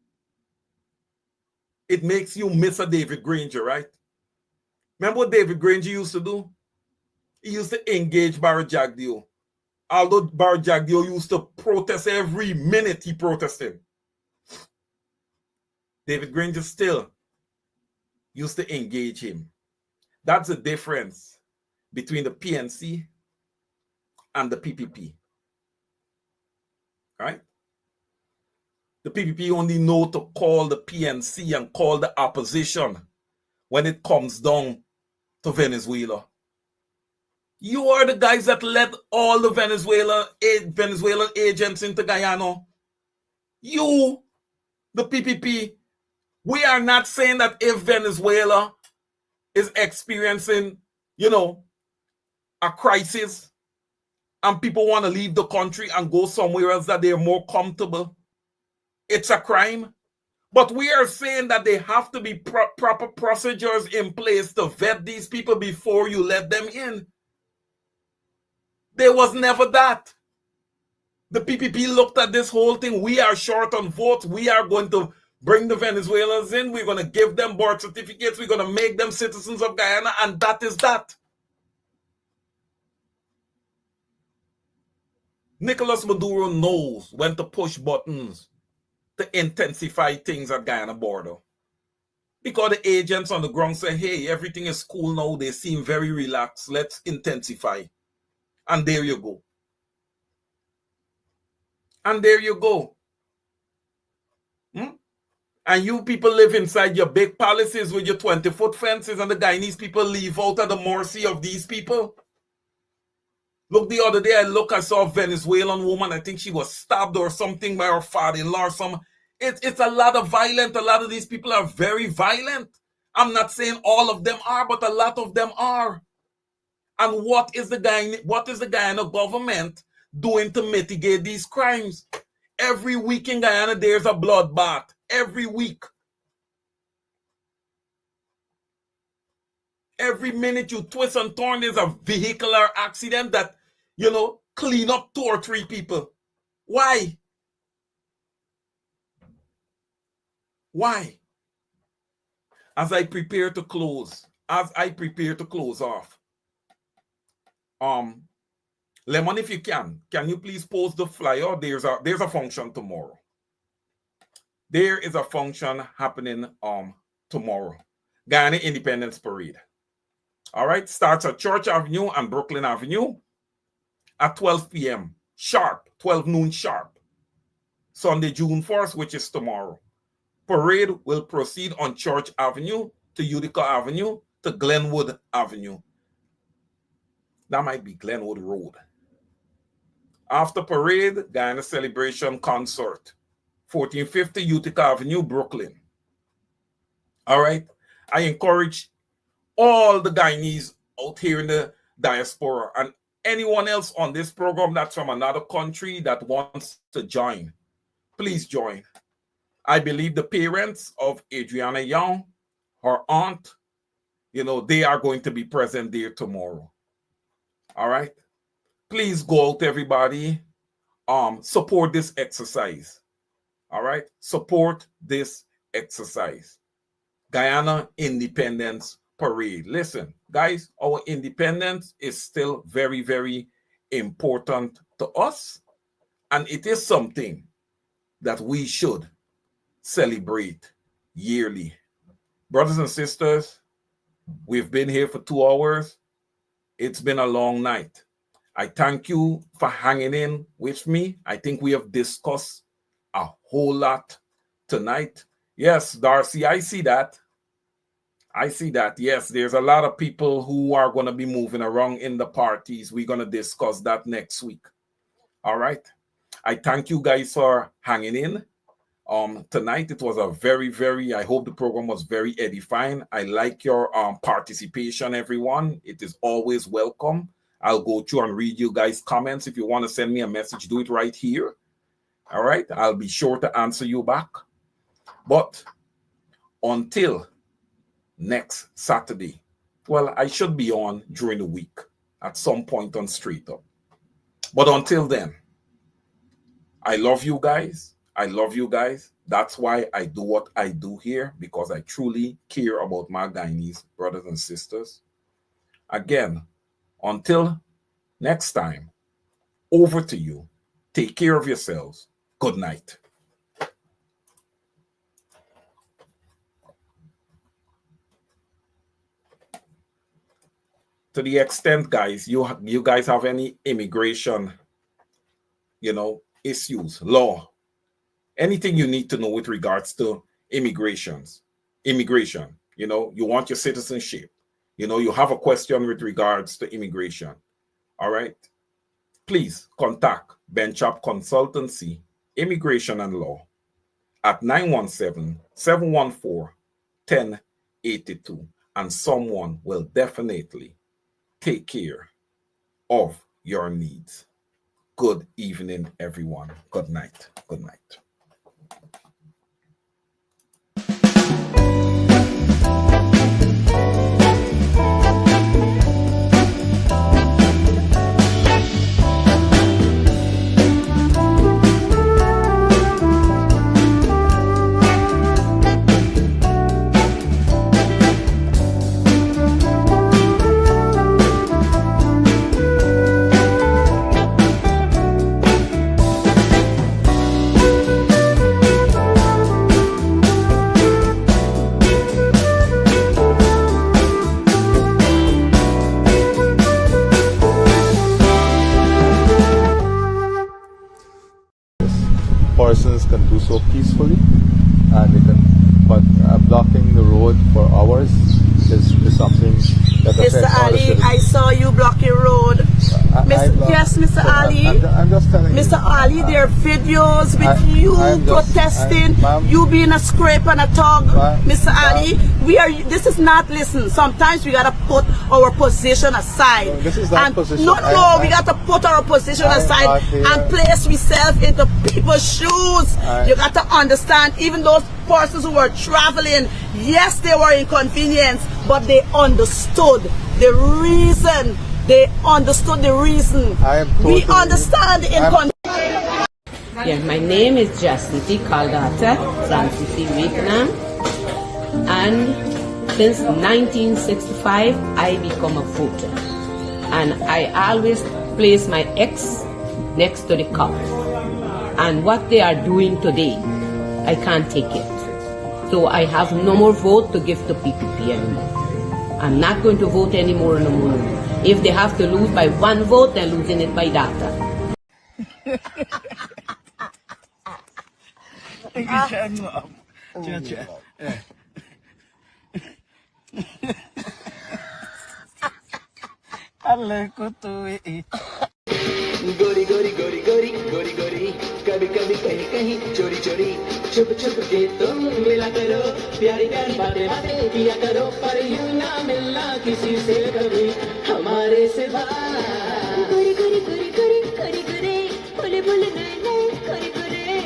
D: It makes you miss a David Granger, right? Remember what David Granger used to do? He used to engage Barra Jagdeo. Although Barra Jagdeo used to protest every minute he protested, David Granger still used to engage him. That's the difference between the PNC and the PPP. Right? The PPP only know to call the PNC and call the opposition when it comes down to Venezuela. You are the guys that let all the Venezuelan agents into Guyana. You, the PPP, we are not saying that if Venezuela is experiencing, a crisis and people want to leave the country and go somewhere else that they're more comfortable, it's a crime. But we are saying that there have to be proper procedures in place to vet these people before you let them in. There was never that. The PPP looked at this whole thing. We are short on votes. We are going to bring the Venezuelans in. We're going to give them birth certificates. We're going to make them citizens of Guyana, and that is that. Nicolas Maduro knows when to push buttons to intensify things at Guyana border, because the agents on the ground say, hey, everything is cool now. They seem very relaxed. Let's intensify. And there you go. And there you go. And you people live inside your big palaces with your 20-foot fences, and the Guyanese people leave out at the mercy of these people. Look, the other day I saw a Venezuelan woman. I think she was stabbed or something by her father-in-law or something. It's a lot of violence. A lot of these people are very violent. I'm not saying all of them are, but a lot of them are. And what is the Guyana government doing to mitigate these crimes? Every week in Guyana, there's a bloodbath. Every week. Every minute you twist and turn, there's a vehicular accident that, clean up 2 or 3 people. Why? Why? As I prepare to close off, Lemon, if you can you please post the flyer? There's a function tomorrow. There is a function happening tomorrow. Guyana Independence Parade. All right, starts at Church Avenue and Brooklyn Avenue at 12 p.m. sharp, 12 noon sharp. Sunday, June 1st, which is tomorrow. Parade will proceed on Church Avenue to Utica Avenue to Glenwood Avenue. That might be Glenwood Road. After parade, Guyana Celebration Concert, 1450 Utica Avenue, Brooklyn. All right. I encourage all the Guyanese out here in the diaspora and anyone else on this program that's from another country that wants to join, please join. I believe the parents of Adriana Young, her aunt, they are going to be present there tomorrow. All right. Please go out, everybody. Support this exercise. All right. Support this exercise. Guyana Independence Parade. Listen, guys, our independence is still very, very important to us. And it is something that we should celebrate yearly. Brothers and sisters, we've been here for 2 hours. It's been a long night. I thank you for hanging in with me. I think we have discussed a whole lot tonight. Yes, Darcy, I see that. I see that. Yes, there's a lot of people who are going to be moving around in the parties. We're going to discuss that next week. All right. I thank you guys for hanging in. Tonight, it was a very, I hope the program was very edifying. I like your participation, everyone. It is always welcome. I'll go through and read you guys' comments. If you want to send me a message, do it right here. All right. I'll be sure to answer you back. But until next Saturday, well, I should be on during the week at some point on Straight Up. But until then, I love you guys. I love you guys. That's why I do what I do here, because I truly care about my Guyanese brothers and sisters. Again, until next time, over to you. Take care of yourselves. Good night. To the extent, guys, you guys have any immigration, issues, law, anything you need to know with regards to immigration, you want your citizenship, you have a question with regards to immigration. All right. Please contact Benchop Consultancy, Immigration and Law at 917-714-1082. And someone will definitely take care of your needs. Good evening, everyone. Good night. Good night.
B: Persons can do so peacefully, and but blocking the road for hours is something that affects
C: Mr. Ali, I saw you block your road. Yes, Mr. Ali.
B: I'm just telling
C: Mr.
B: you.
C: Ali, there are videos with you protesting, you being a scrape and a tug. Mr. Ali, this is not, listen, sometimes we gotta put our position aside.
B: No, this is not position.
C: No, we gotta put our position aside and place ourselves into people's shoes. You got to understand, even those persons who were traveling, yes, they were inconvenienced, but they understood the reason. They understood the reason. We understand the inconvenience.
F: Yeah, my name is Jacinty Caldata Francis Vietnam, and since 1965 I become a voter, and I always place my ex next to the cop, and what they are doing today, I can't take it. So I have no more vote to give to PPP anymore. I'm not going to vote anymore no more. If they have to lose by one vote, they're losing it by data.
G: गोरी गोरी गोरी गोरी गोरी गोरी कभी कभी कहीं कहीं चोरी चोरी छुप छुप के तुम मिला करो प्यारी प्यारी बातें बातें किया करो पर यूं ना मिलना किसी से कभी हमारे सिवा गोरी गोरी गोरी गोरी गोरी गोरी बोले बोले नए नए गोरी गोरी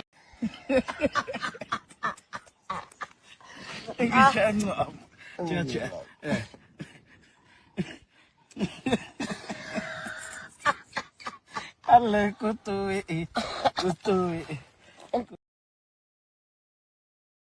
H: Alle kutui.